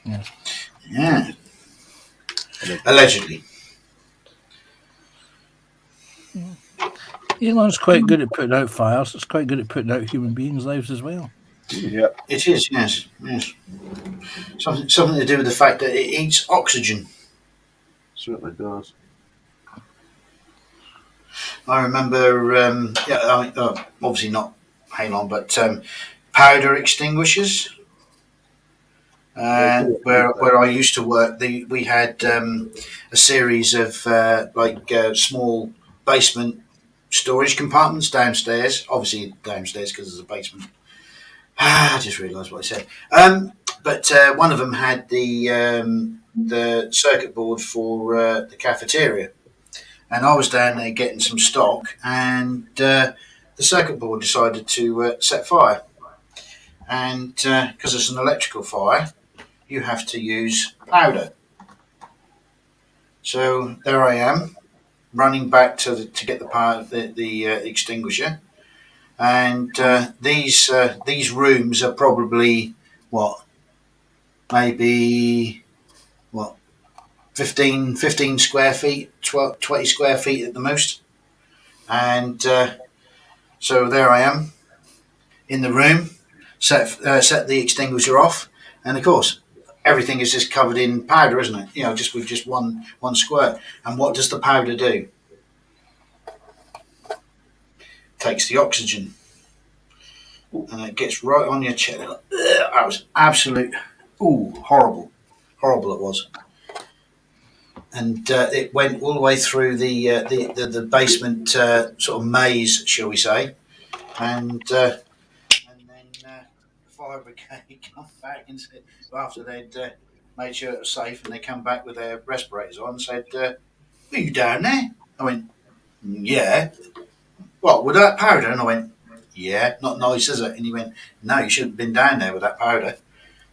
Yes. Yeah. Allegedly. Elon's quite good at putting out fires. It's quite good at putting out human beings' lives as well. Yeah. It is, yes. Yes. Something to do with the fact that it eats oxygen. Certainly does. I remember, obviously not halon, but powder extinguishers. Where I used to work, we had a series of small basement storage compartments downstairs. Obviously downstairs because there's a basement. I just realised what I said. But one of them had the circuit board for the cafeteria, and I was down there getting some stock, and the circuit board decided to set fire. And because it's an electrical fire, you have to use powder. So there I am, running back to get the power, the extinguisher, and these rooms are probably maybe 15 square feet, 20 square feet at the most, and so there I am in the room, set the extinguisher off, and of course everything is just covered in powder, isn't it? Just with just one squirt. And what does the powder do? Takes the oxygen, and it gets right on your chest. That was absolute, horrible it was. And it went all the way through the basement sort of maze, shall we say, and then the fire brigade come back and said, after they'd made sure it was safe, and they come back with their respirators on and said, "Were you down there?" I went, "Yeah." "What, with that powder?" And I went, "Yeah." "Not nice, is it?" And he went, "No, you shouldn't have been down there with that powder."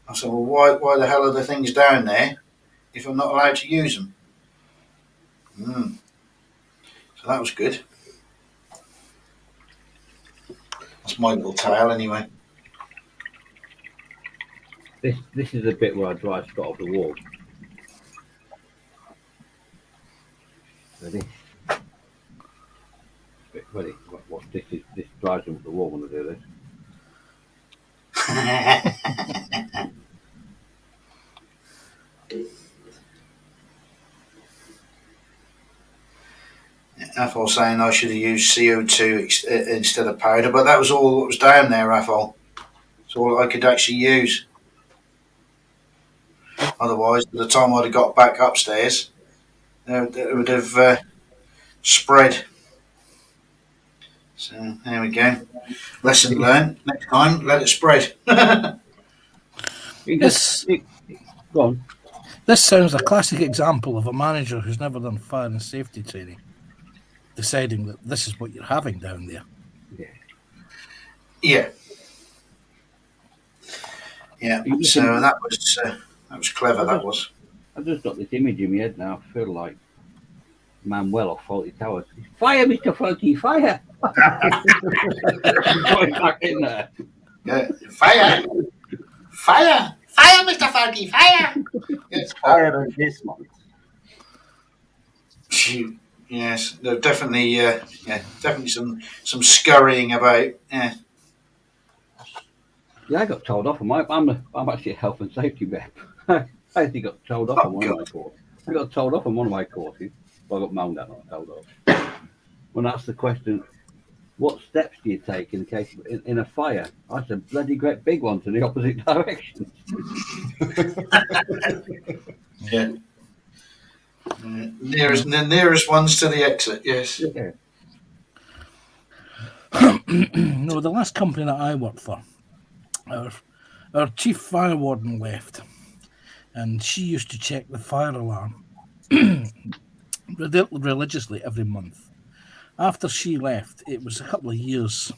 I said, "Well, why the hell are the things down there if I'm not allowed to use them?" So that was good. That's my little tale, anyway. This is the bit where I dry Scott off the wall. Ready? Ready? What this is? This drives him up the wall when I do this. Raffle saying I should have used CO2 instead of powder, but that was all that was down there, Raffle. It's all I could actually use. Otherwise, by the time I'd have got back upstairs, it would have spread. So there we go. Lesson learned. Next time, let it spread. Go on. This sounds a classic example of a manager who's never done fire and safety training, deciding that this is what you're having down there. Yeah. So that was clever. That was. I've just got this image in my head now. I feel like Manuel off Faulty Towers. Fire, Mr. Faulty, fire! Going back in there. Yeah. Fire! Fire! Fire, Mr. Faulty, fire! It's higher than this month. Yes, there definitely, definitely some scurrying about. Yeah. Yeah, I got told off. I'm actually a health and safety rep. I actually got told off on one of my courses. I got told off on one of my courses. Well, I got moaned at, not told off. When asked the question, what steps do you take in case in a fire? I said, bloody great big ones in the opposite direction. Yeah. The nearest ones to the exit, yes. Yeah. No, the last company that I worked for, our chief fire warden left, and she used to check the fire alarm religiously every month. After she left, it was a couple of years,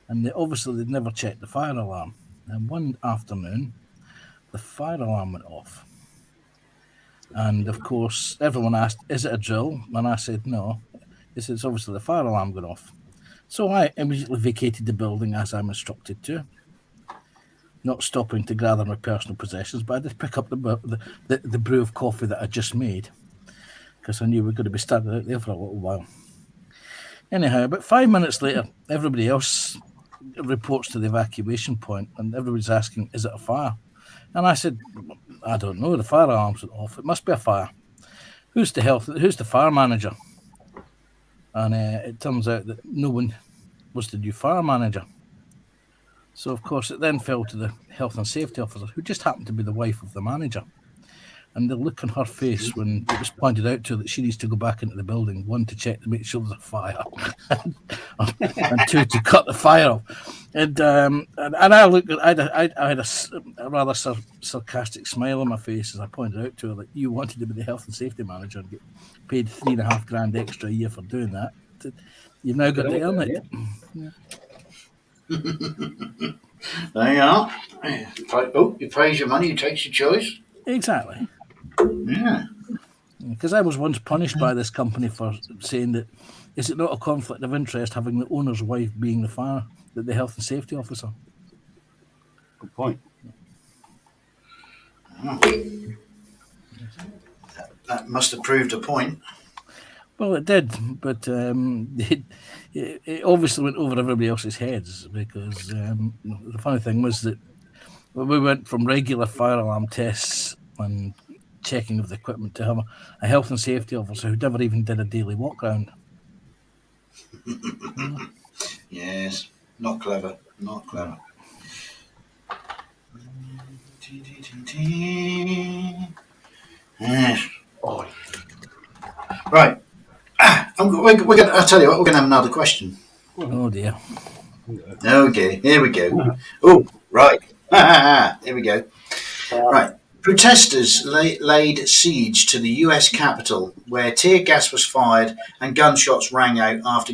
and they'd never checked the fire alarm. And one afternoon, the fire alarm went off. And of course, everyone asked, "Is it a drill?" And I said, "No." He said, "It's obviously the fire alarm going off." So I immediately vacated the building as I'm instructed to, not stopping to gather my personal possessions, but I did pick up the brew of coffee that I just made, because I knew we were going to be standing out there for a little while. Anyhow, about 5 minutes later, everybody else reports to the evacuation point, and everybody's asking, is it a fire? And I said, I don't know, the fire alarms went off. It must be a fire. Who's the fire manager? And it turns out that no one was the new fire manager. So, of course, it then fell to the health and safety officer, who just happened to be the wife of the manager. And the look on her face when it was pointed out to her that she needs to go back into the building, one, to check to make sure there's a fire, and two, to cut the fire off. And I looked at, I had a rather sarcastic smile on my face as I pointed out to her that you wanted to be the health and safety manager and get paid $3,500 extra a year for doing that. You've now got to earn it. There you are. Oh, you pays your money, you takes your choice. Exactly. Yeah. Because I was once punished by this company for saying that, is it not a conflict of interest having the owner's wife being the health and safety officer? Good point. Oh. That must have proved a point. Well, it did, but it obviously went over everybody else's heads, because the funny thing was that we went from regular fire alarm tests and checking of the equipment to have a health and safety officer who never even did a daily walk round. Yes, not clever. Not clever. Yes. Oh, Right. We're gonna, I'll tell you what, we're going to have another question. Oh dear. Okay, here we go. Oh, right. Here we go. Right. Protesters laid siege to the US Capitol, where tear gas was fired and gunshots rang out after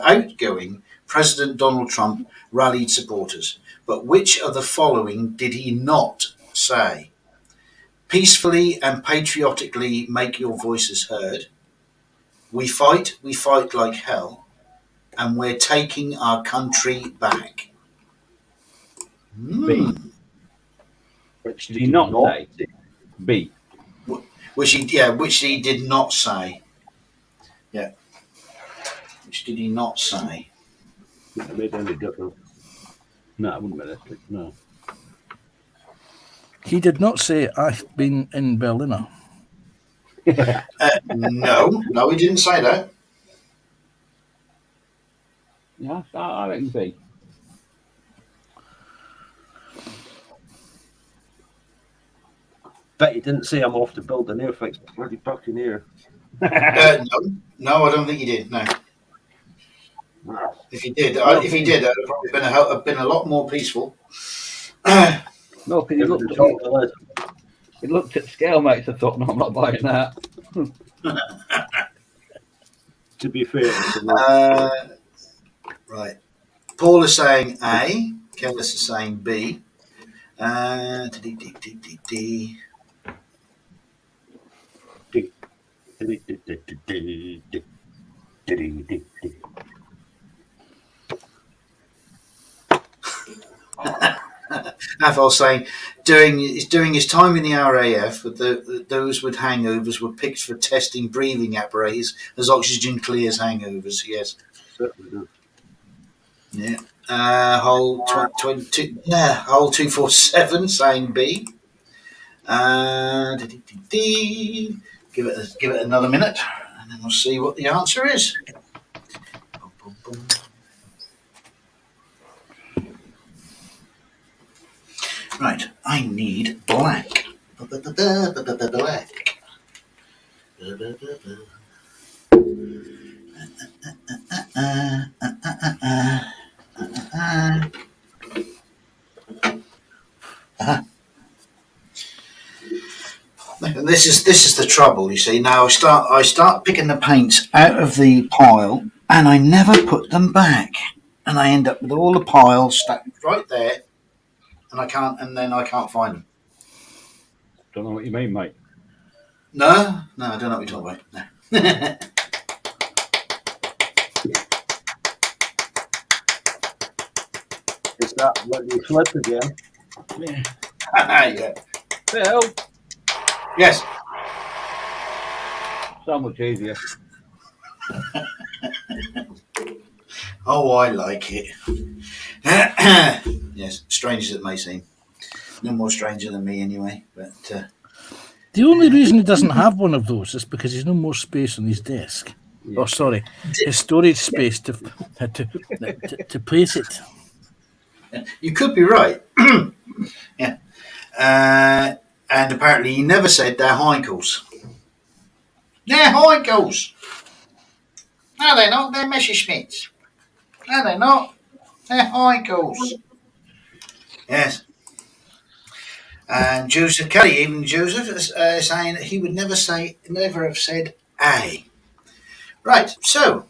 outgoing President Donald Trump rallied supporters. But which of the following did he not say? Peacefully and patriotically make your voices heard. We fight like hell, and we're taking our country back. B. which Did he not say? B. Which he did not say. Yeah. Which did he not say? It made any difference. No, it wouldn't be that. No. He did not say, I've been in Berliner. No, he didn't say that. Yeah, I reckon B. Bet he didn't say I'm off to build an airfix bloody Buccaneer. No, I don't think he did. No. If he did, it would have probably been a lot more peaceful. No, because he looked at scale mates and thought, no, I'm not buying that. To be fair, Right. Paul is saying A. Kellis is saying B. Athol saying during his time in the RAF, those with hangovers were picked for testing breathing apparatus as oxygen clears hangovers. Yes. Yeah. Hole 247 saying B. Give it another minute, and then we'll see what the answer is. Right, I need black. Black. And this is the trouble, you see. Now I start picking the paints out of the pile, and I never put them back, and I end up with all the piles stacked right there, and I can't find them. Don't know what you mean, mate. No, I don't know what you're talking about. No. Is that when you slip again? Yeah. Yeah. Well, Yes. so much easier. Oh, I like it. Yes, strange as it may seem. No more stranger than me, anyway. But The only reason he doesn't have one of those is because he's no more space on his desk. Yeah. Oh, sorry, his storage space to place it. you could be right. Yeah. And apparently, he never said they're Heinkels. They're Heinkels. No, they're not. They're Messerschmitts. No, they're not. They're Heinkels. Yes. And Joseph Kelly, even Joseph, is saying that he would never have said A. Right, so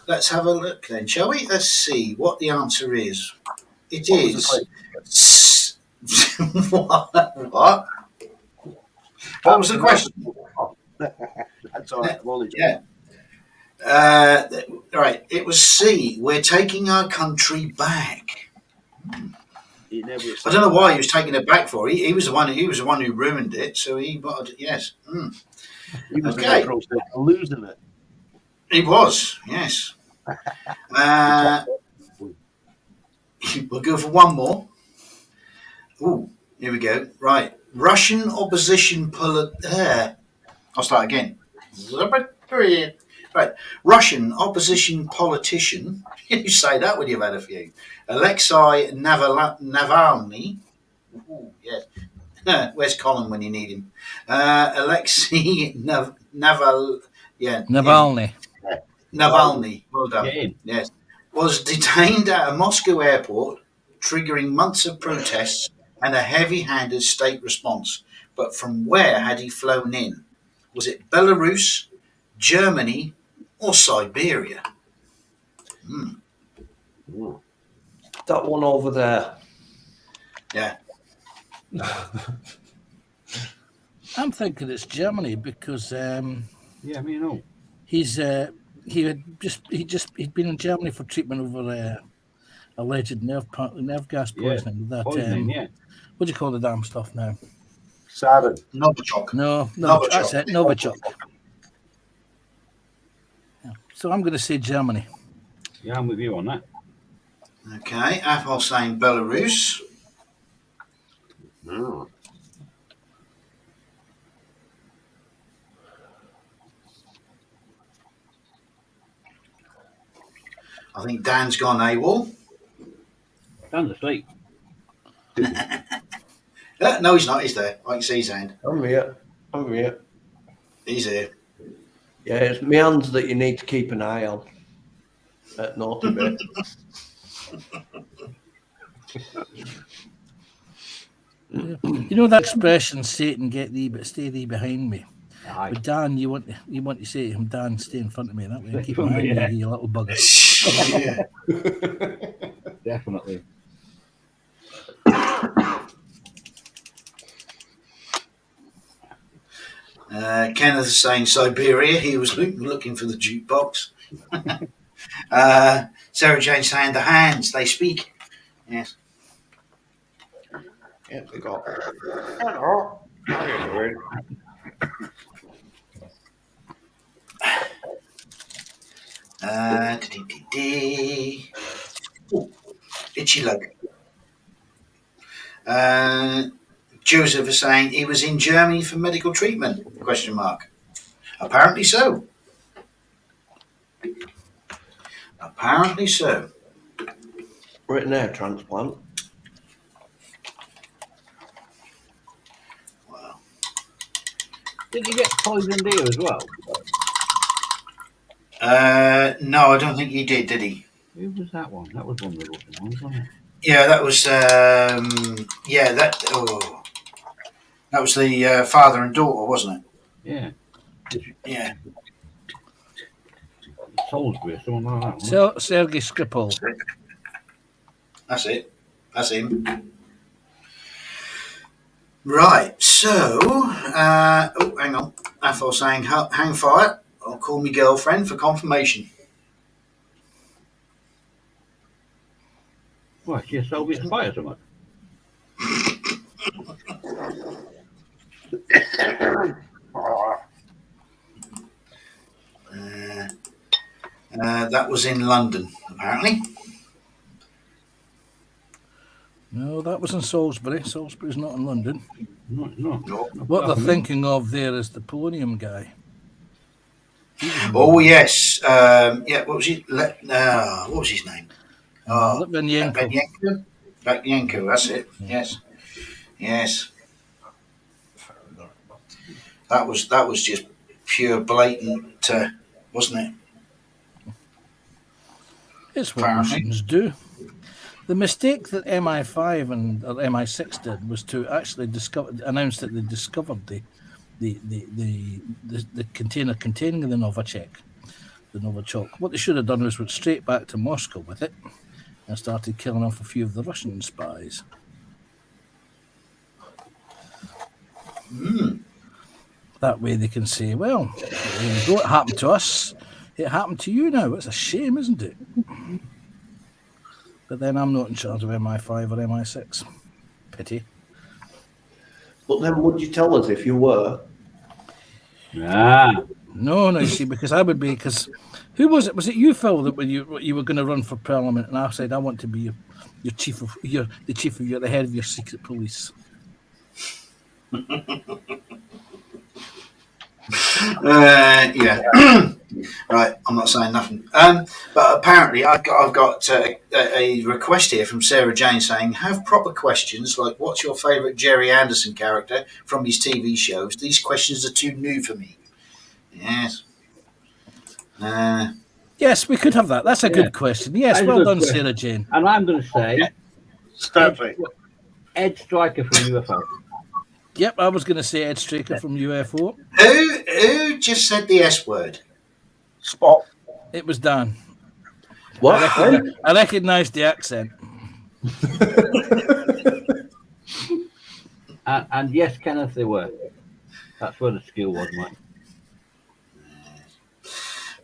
let's have a look then, shall we? Let's see what the answer is. It What was is. the What? What was the question? That's all right. I'm only Yeah. Right, it was C. We're taking our country back. He never I don't know why he was taking it back for. He was the one. He was the one who ruined it. So he wanted. Yes. He was in Okay. the process of losing it. He was. Yes. We'll go for one more. Ooh, here we go. Right. Russian opposition I'll start again. Right. Russian opposition politician. You say that when you've had a few. Alexei Navalny. Ooh, yes. Where's Colin when you need him? Alexei Navalny. Navalny. Well done. Get in. Yes. Was detained at a Moscow airport, triggering months of protests and a heavy-handed state response. But from where had he flown in? Was it Belarus, Germany, or Siberia? That one over there. Yeah. I'm thinking it's Germany because Yeah, me know. he'd been in Germany for treatment over alleged nerve gas poisoning. Yeah. That Poisoning, yeah. what do you call the damn stuff now? Sarin. Novichok. No, Novichok. that's it, Novichok. Yeah. So I'm going to say Germany. Yeah, I'm with you on that. Okay. Apple saying Belarus. I think Dan's gone AWOL. Dan's asleep. No, he's not. He's there. I can see his hand. I'm here. He's here. Yeah, it's my hands that you need to keep an eye on at naughty bit. You know that expression, Satan, get thee, but stay thee behind me. Aye. But Dan, you want to say to him, Dan, stay in front of me. That way, Stay keep in front of behind me, me, you little bugger. Yeah. Definitely. Kenneth is saying Siberia. He was looking for the jukebox. Sarah Jane saying the hands, they speak. Yes. Yeah, they got. Ooh, itchy lug. Joseph is saying he was in Germany for medical treatment? Question mark. Apparently so. Apparently so. Written air transplant. Wow. Did you get poisoned here as well? No, I don't think he did he? Who was that one? That was one of the Russian ones, wasn't it? Yeah, that was that was the father and daughter, wasn't Yeah. it? Yeah. Salisbury or someone like that. Wasn't it? Sergei Skripal. That's it. That's him. Right, so hang on. Athol saying hang fire or call me girlfriend for confirmation. Well, she's Soviet spy or something. That was in London, apparently. No, that was in Salisbury. Salisbury's not in London. No, no. No. What they're thinking of there is the polonium guy. He was in Oh London. yes, yeah. What was he? What was his name? Oh, Litvinenko. Litvinenko. That's it. Yes, yes. That was just pure blatant, wasn't it? It's what Apparently. Russians do. The mistake that MI5 or MI6 did was to actually announce that they discovered the container containing the Novichok. What they should have done was went straight back to Moscow with it and started killing off a few of the Russian spies. That way they can say, well, there you go, it happened to us. It happened to you now. It's a shame, isn't it? But then I'm not in charge of MI5 or MI6. Pity. But then would you tell us if you were? Ah, No, you see, because I would be, because who was it? Was it you, Phil, that when you were going to run for Parliament, and I said I want to be the head of your secret police. Yeah. Right. I'm not saying nothing. But apparently, I've got a request here from Sarah Jane saying, "Have proper questions like what's your favourite Jerry Anderson character from his TV shows? These questions are too new for me." Yes. Yes, we could have that. That's a good question. Yes, That's a well good done, question. Sarah Jane. and I'm going to say Perfect. Ed Stryker from UFO. Yep, I was going to say Ed Straker from UFO. Who just said the S word? Spot. It was Dan. What? I recognised the accent. And yes, Kenneth, they were. That's where the skill was, mate.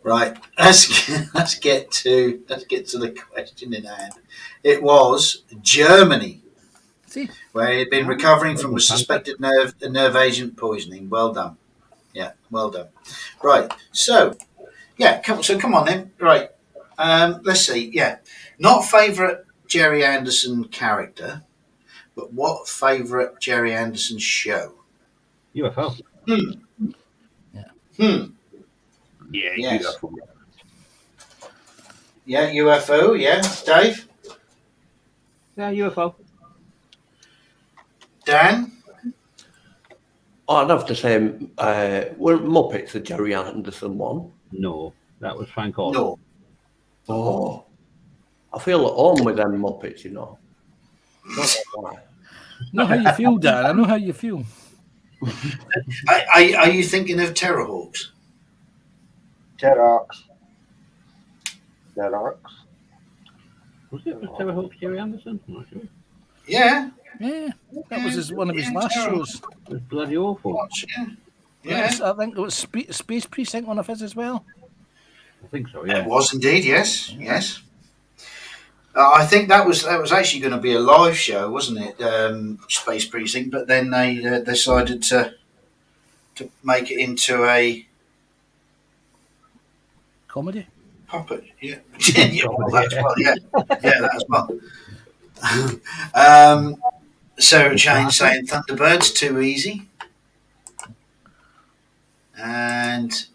Right. Let's get to the question in hand. It was Germany, See? where he had been recovering from a suspected nerve agent poisoning. Well done. Yeah, well done. Right. So, yeah, come on then. Right. Let's see. Yeah. Not favourite Jerry Anderson character, but what favourite Jerry Anderson show? UFO. Yeah, Yes. UFO. Yeah, UFO. Yeah, Dave? Yeah, UFO. Dan? Oh, I'd have to say, were Muppets the Jerry Anderson one? No, that was Frank Oz. No. Oh, I feel at home with them Muppets, you know. Don't know why. Know how you feel, Dan. I know how you feel. Are you thinking of Terrorhawks? Terrorhawks. Was it Terrorhawks Jerry Anderson? I'm not sure. Yeah. Yeah, that was one of his last shows. It was bloody awful. Yeah. Yes, I think it was Space Precinct, one of his as well. I think so, It yeah. was indeed, yes. Yes. I think that was actually going to be a live show, wasn't it? Space Precinct, but then they decided to make it into a Comedy. puppet. Yeah. Yeah, well, that's well, yeah. Yeah, that as well. Sarah Jane saying Thunderbirds too easy, and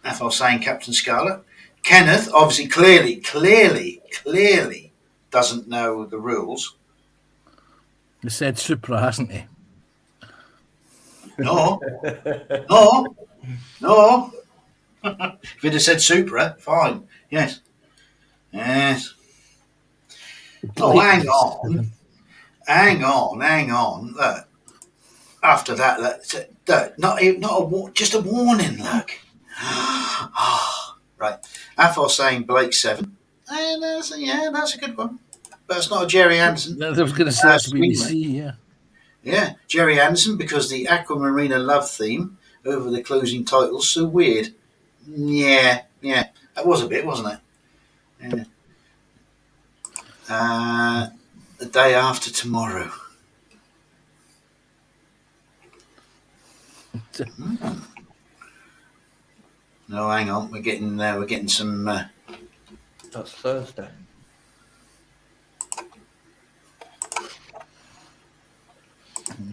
Ethel saying Captain Scarlet. Kenneth obviously clearly doesn't know the rules. He said Supra, hasn't he? No. If it had said Supra, fine. Yes. Oh, hang on. Look. After that, look, just a warning. Look. Right. Athol saying Blake 7. And that's a good one. But it's not a Jerry Anderson. I was going to say that's BBC, yeah. Yeah, Jerry Anderson, because the Aquamarina love theme over the closing title's so weird. Yeah. That was a bit, wasn't it? The day after tomorrow. No, hang on. We're getting some. That's Thursday.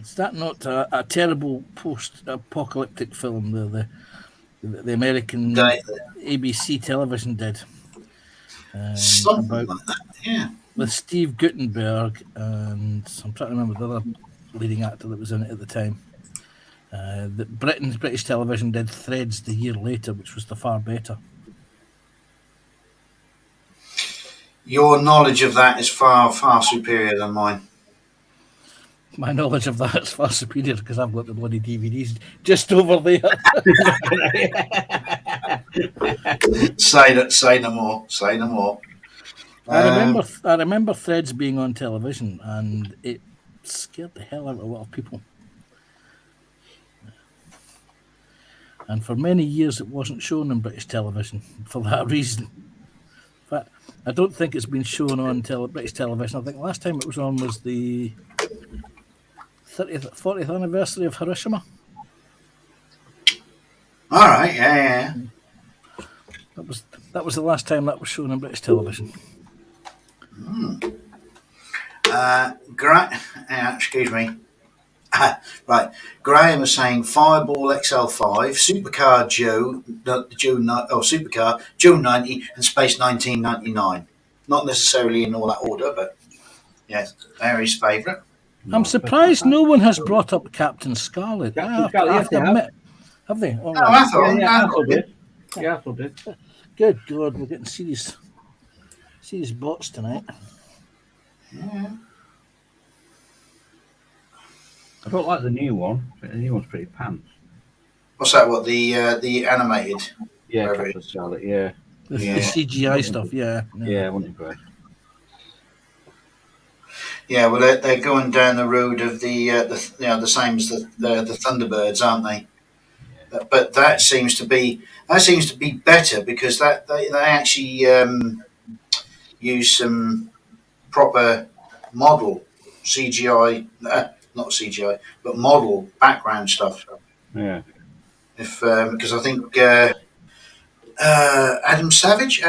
Is that not a terrible post-apocalyptic film the American ABC television did? Something About like that. Yeah. with Steve Guttenberg, and I'm trying to remember the other leading actor that was in it at the time. British television did Threads the year later, which was the far better. Your knowledge of that is far, far superior than mine. My knowledge of that is far superior because I've got the bloody DVDs just over there. Say no more. Say no more. I remember Threads being on television, and it scared the hell out of a lot of people. And for many years, it wasn't shown on British television for that reason. In fact, I don't think it's been shown on British television. I think the last time it was on was the 40th anniversary of Hiroshima. All right. Yeah. That was the last time that was shown on British television. Excuse me. Right. Graham was saying Fireball XL5, Supercar Supercar Joe 90, and Space 1999. Not necessarily in all that order, but yes, Mary's favourite. I'm surprised no one has brought up Captain Scarlet. Captain Scarlet, yes, they have. Have they? All Oh, right. I thought. Yeah, Athel did. Yeah, Athel did. Good God, we're getting serious bots tonight. Yeah. I don't like the new one. The new one's pretty pants. What's that? What the animated? Yeah, Whatever Captain Scarlet, yeah. The Yeah. CGI stuff, yeah. Yeah, I wasn't impressed. Yeah, well, they're going down the road of the same as the Thunderbirds, aren't they? But that seems to be better because they actually use some proper model CGI, not CGI, but model background stuff. Yeah. Because I think Adam Savage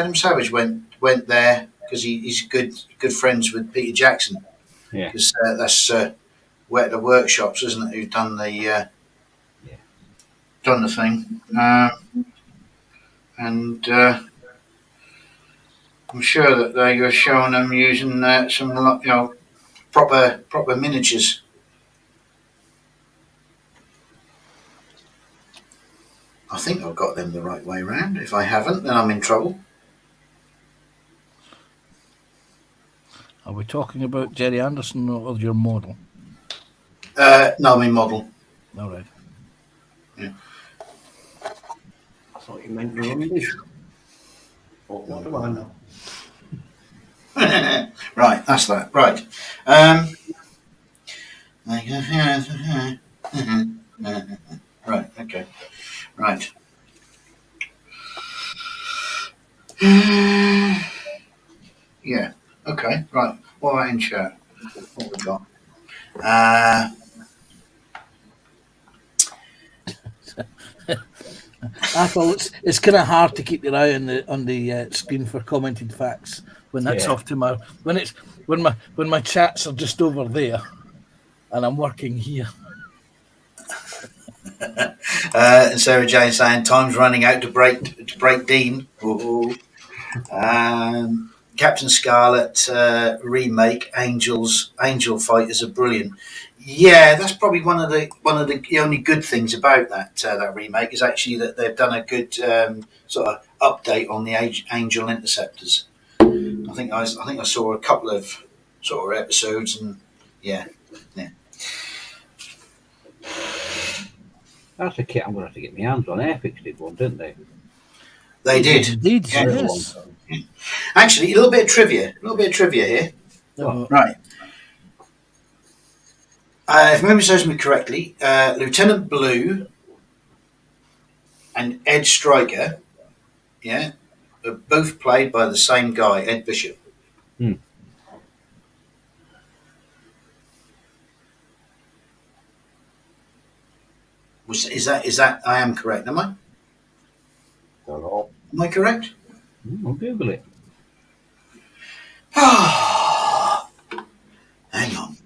went there because he's good friends with Peter Jackson. Yeah. Because that's where the workshops, isn't it? Who've done the thing, and I'm sure that they were showing them using some proper miniatures. I think I've got them the right way round. If I haven't, then I'm in trouble. Are we talking about Jerry Anderson or your model? No, I mean model. All right. Yeah. I thought you meant your English. What do I know? Right, that's that. Right. Right. Okay. Right. Yeah. Okay. Right. What about in chat? What we got? I thought it's kind of hard to keep your eye on the screen for commented facts when that's off to my when my chats are just over there and I'm working here. And Sarah Jane saying time's running out to break Dean. Ooh. Captain Scarlet remake Angel Fighters are brilliant. Yeah, that's probably one of the only good things about that remake is actually that they've done a good sort of update on the Angel Interceptors. I think I saw a couple of sort of episodes and yeah. That's a kit I'm going to have to get my hands on. Airfix did one, didn't they? They did. Indeed, Yeah. yes. Actually, a little bit of trivia here. Right. If memory serves me correctly, Lieutenant Blue and Ed Stryker, are both played by the same guy, Ed Bishop. Is that? I am correct, am I? Don't know. Am I correct? I'll Google it. Hang on.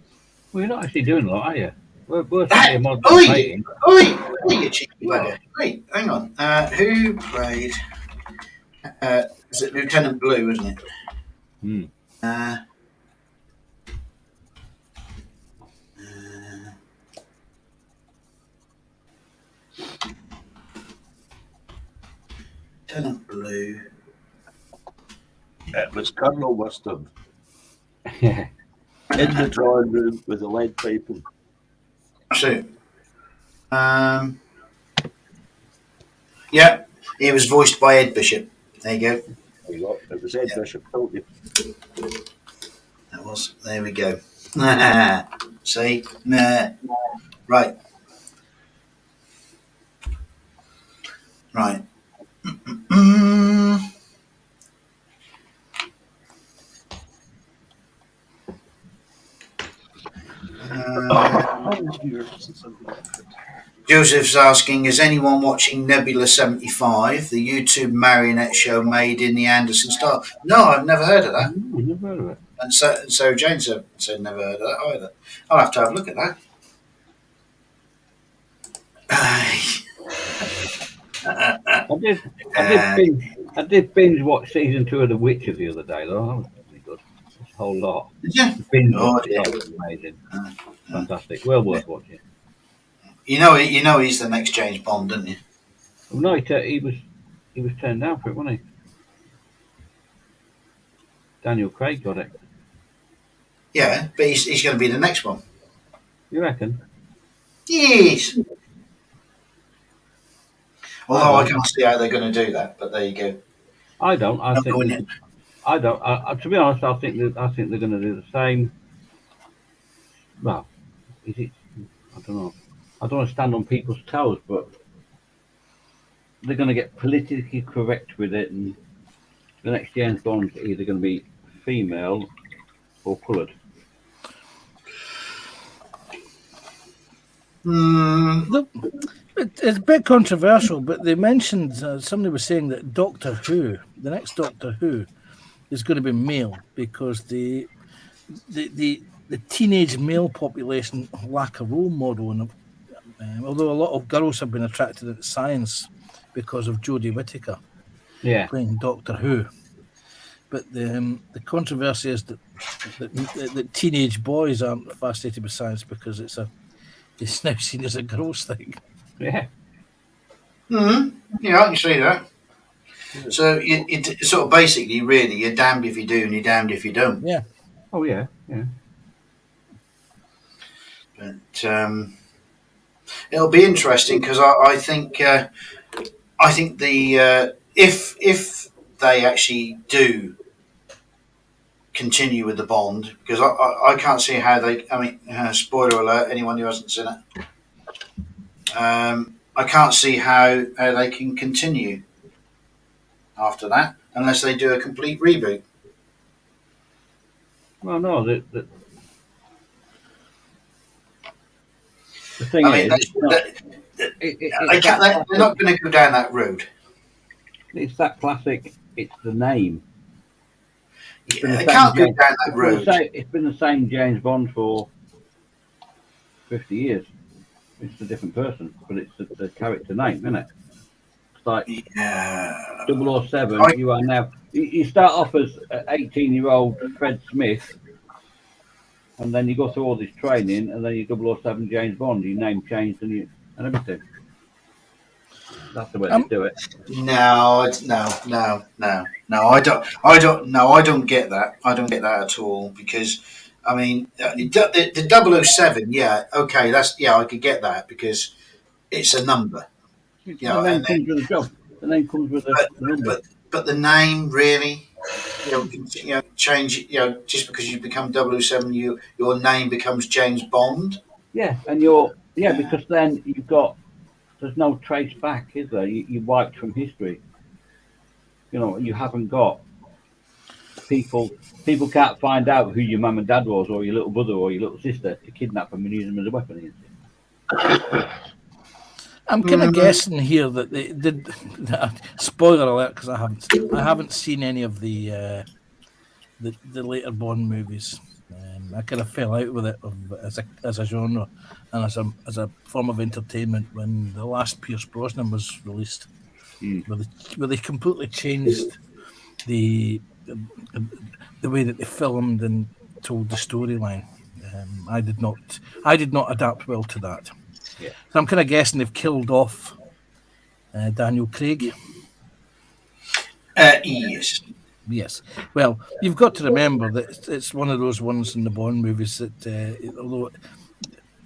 Well, you're not actually doing a lot, are you? We're sat here mod Oi, waiting. oi, you cheeky bugger. Wait, hang on. Who played? Is it Lieutenant Blue, isn't it? Hmm. Lieutenant Blue. It was Colonel Western Yeah. in the drawing room with the lead piping. So, yeah, he was voiced by Ed Bishop. There you go. There you go. It was Ed Bishop, told you. That was. There we go. See? Nah. Right. Right. Joseph's asking, is anyone watching Nebula 75, the YouTube marionette show made in the Anderson style? No, I've never heard of that. Never heard of it. And so Jane said never heard of that either. I'll have to have a look at that. I did binge watch season 2 of The Witcher the other day, though. That was pretty good. That's a whole lot. Did you? Binge Oh, watch, dear. that was amazing. Fantastic. Well worth watching. You know he's the next James Bond, don't you? Well, no, he was turned down for it, wasn't he? Daniel Craig got it. Yeah, but he's going to be the next one. You reckon? Yes. Although I can't see how they're going to do that, but there you go. I don't. I Not think. doing it. I don't. To be honest, I think they're going to do the same. Well, is it? I don't know. I don't want to stand on people's toes, but they're going to get politically correct with it, and the next James Bond's either going to be female or coloured. It's a bit controversial, but they mentioned somebody was saying that Doctor Who, the next Doctor Who, is going to be male because the teenage male population lack a role model, and although a lot of girls have been attracted to science because of Jodie Whittaker playing Doctor Who, but the controversy is that teenage boys aren't fascinated with science because it's now seen as a girls thing. Yeah. Yeah, I can see that. So it sort of basically, really, you're damned if you do and you're damned if you don't. Yeah. Oh yeah. Yeah. But it'll be interesting because I think the if they actually do continue with the Bond, because I can't see how they. I mean, spoiler alert! Anyone who hasn't seen it, I can't see how they can continue after that unless they do a complete reboot. Well, no. The thing I mean, is, they're not going to go down that road. it's that classic. It's the name. Yeah, they can't go down that road. It's been the same James Bond for 50 years. It's a different person, but it's the character name, isn't it? It's like 007. You are now. You start off as an 18-year-old Fred Smith, and then you go through all this training, and then you're 007 James Bond. Your name changed and everything. That's the way they do it. No, I don't get that. I don't get that at all because, I mean, the 007, yeah, okay, I could get that because it's a number. The name comes with a job. The name comes with a number. But the name really, change. Just because you become 007, your name becomes James Bond. Yeah, and because then there's no trace back, is there? You wiped from history. You haven't got people can't find out who your mum and dad was, or your little brother, or your little sister to kidnap them and use them as a weapon. I'm kind of guessing here that they did. Spoiler alert, because I haven't seen any of the later Bond movies. I kind of fell out with it as a genre and as a form of entertainment when the last Pierce Brosnan was released, where they completely changed the way that they filmed and told the storyline. I did not adapt well to that. Yeah. So I'm kind of guessing they've killed off Daniel Craig. Yes. Yes. Well, you've got to remember that it's one of those ones in the Bond movies that, although,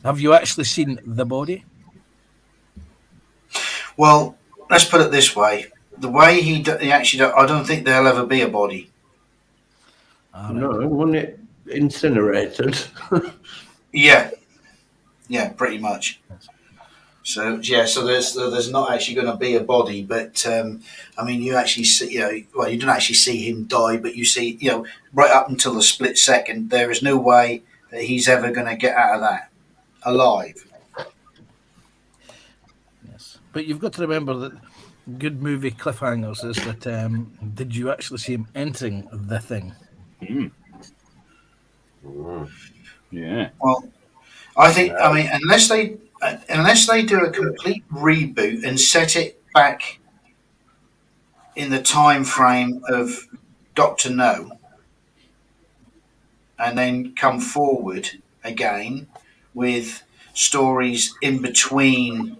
have you actually seen The Body? Well, let's put it this way: the way he actually, I don't think there'll ever be a body. All right. No, wasn't it incinerated? Yeah, pretty much. So there's not actually going to be a body, but I mean, you actually see, you don't actually see him die, but you see, right up until the split second, there is no way that he's ever going to get out of that alive. Yes. But you've got to remember that good movie cliffhangers is that did you actually see him entering the thing? Yeah. Well, I think, I mean, unless they do a complete reboot and set it back in the time frame of Doctor No, and then come forward again with stories in between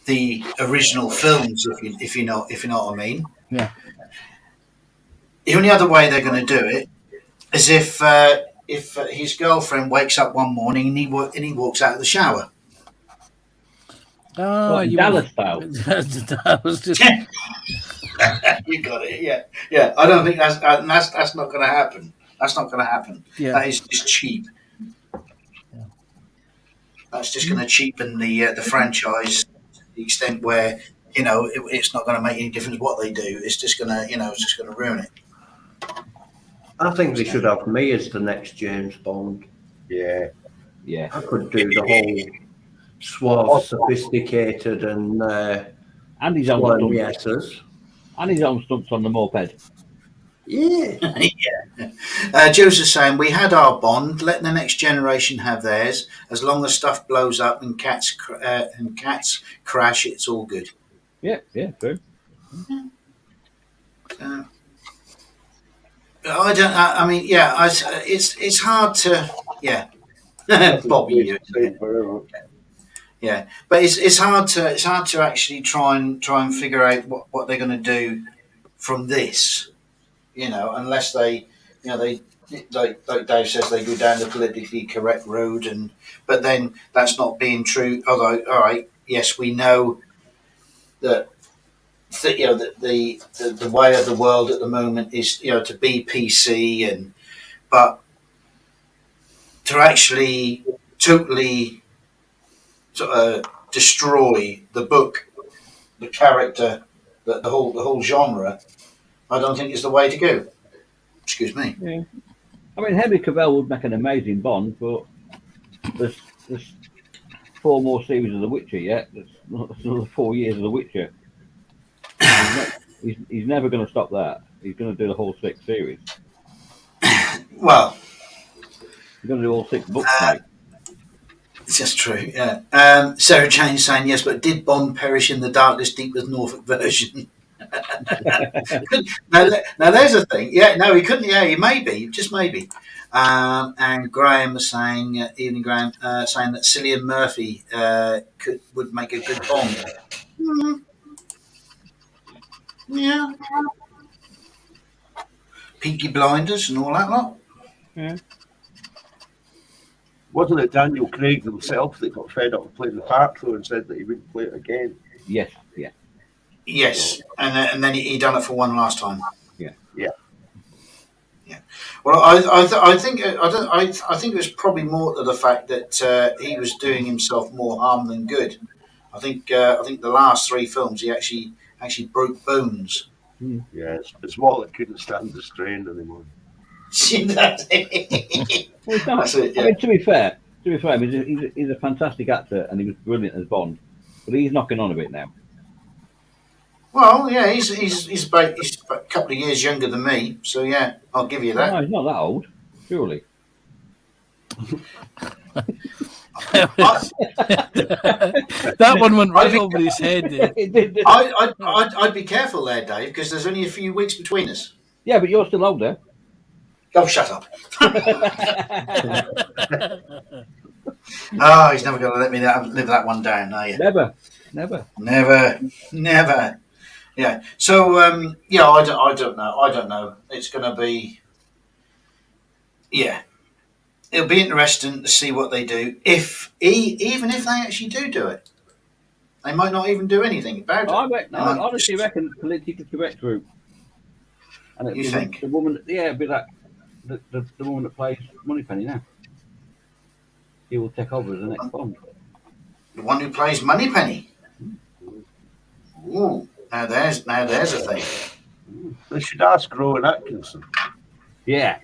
the original films, if you know what I mean. Yeah. The only other way they're going to do it is if his girlfriend wakes up one morning and he walks out of the shower. Dallas style. That was just. You got it. Yeah. I don't think that's not going to happen. That's not going to happen. Yeah. That is just cheap. Yeah. That's just going to cheapen the franchise to the extent where it's not going to make any difference what they do. It's just going to ruin it. I think they should have me as the next James Bond. Yeah. Yeah. I could do the whole suave, sophisticated, and His own sworn stunts. yeses. And his own stunts on the moped. Yeah. Joe's saying we had our Bond. Let the next generation have theirs. As long as stuff blows up and cats crash, it's all good. Yeah, true. I don't. I mean, yeah. It's hard to. Yeah, Bobby. Yeah, but it's hard to actually try and figure out what they're going to do from this. Unless they like Dave says, they go down the politically correct road, but then that's not being true. Although, all right, yes, we know that the way of the world at the moment is to be PC, but to actually totally sort of destroy the book, the character, the whole genre, I don't think is the way to go. Excuse me. Yeah. I mean, Henry Cavill would make an amazing Bond, but there's 4 more series of The Witcher yet. There's another 4 years of The Witcher. He's never going to stop that. He's going to do the whole 6 series. Well, he's going to do all 6 books, mate. It's just true, yeah. Sarah Jane saying yes, but did Bond perish in the darkness deep with Norfolk version? now there's a thing. Yeah, no, he couldn't. Yeah, he maybe, just maybe. And Graham was saying, evening Graham, saying that Cillian Murphy would make a good Bond. Yeah. Peaky Blinders and all that lot. Yeah. Wasn't it Daniel Craig himself that got fed up with playing the part though and said that he wouldn't play it again? Yes, yeah. Yes, and then he done it for one last time. Yeah. Well, I think it was probably more to the fact that he was doing himself more harm than good. I think the last 3 films he actually broke bones. Yeah, it's more that couldn't stand the strain anymore. Well, it's not. That's it, yeah. I mean, to be fair, I mean, he's a fantastic actor and he was brilliant as Bond. But he's knocking on a bit now. Well, yeah, he's about a couple of years younger than me, so yeah, I'll give you No, that. he's not that old, surely. That one went right over his head. Dave. It did. I'd be careful there, Dave, because there's only a few weeks between us. Yeah, but you're still older. Oh, shut up! Oh, he's never going to let me live that one down, are you? Never. Never. Yeah. So, yeah, I don't know. It's going to be, yeah. It'll be interesting to see what they do. Even if they actually do it, they might not even do anything about it. I honestly reckon politically correct route. And You think? the woman? Yeah, it'd be that the woman that plays Moneypenny now. He will take over as the next Bond. The one who plays Moneypenny. Ooh, now there's a thing. They should ask Rowan Atkinson. Yeah.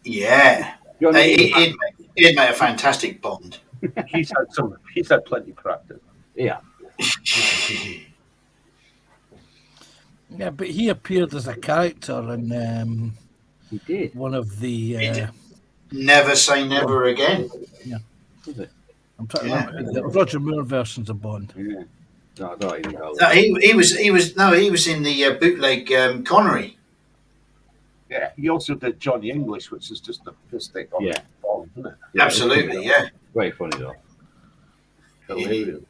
Yeah. He'd make a fantastic Bond. He's had plenty of practice. Yeah. Yeah, but he appeared as a character in He did. one of the. Never say never again. Was it? I'm trying to remember the Roger Moore versions of Bond. Yeah. No, I don't even know. No, he was in the bootleg Connery. Yeah, he also did Johnny English, which is just a mistake on Bond, isn't it? Yeah, Absolutely, yeah. Very funny though. Hilarious.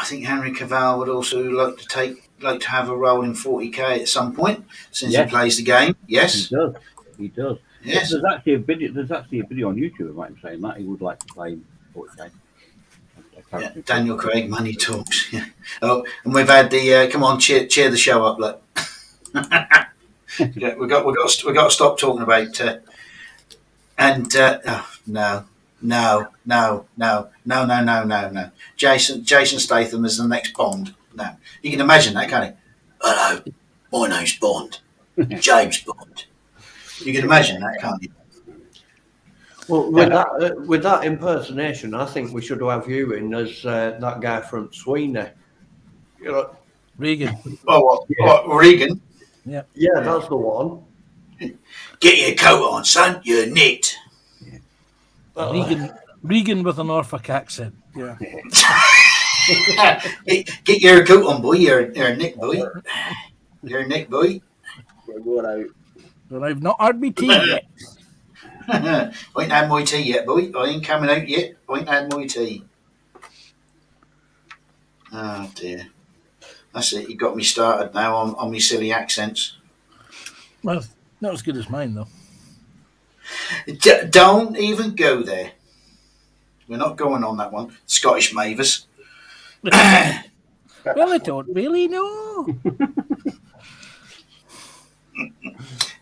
I think Henry Cavill would also like to have a role in 40K at some point, since he plays the game. Yes, He does. yes. There's actually a video on YouTube about him saying that he would like to play in 40K. Yeah, Daniel Craig, Money Talks. Yeah. Oh, and we've had the come on, cheer the show up, look. Yeah, we've got to stop talking about no. Jason Statham is the next Bond. No, you can imagine that, can't you? Hello, my name's Bond, James Bond. You can imagine that, can't you? Well, with that impersonation, I think we should have you in as that guy from Sweeney. You know, Regan. Oh, what Regan? Yeah, that's the one. Get your coat on, son. You're nicked. Regan with a Norfolk accent. Yeah. Get your coat on, boy. You're a Nick boy. You're a Nick boy. We're going out. Well, I've not had my tea yet. I ain't had my tea yet, boy. I ain't coming out yet. I ain't had my tea. Oh dear. That's it. You got me started now on my silly accents. Well, not as good as mine, though. Don't even go there. We're not going on that one. Scottish Mavis. Well, I don't really know.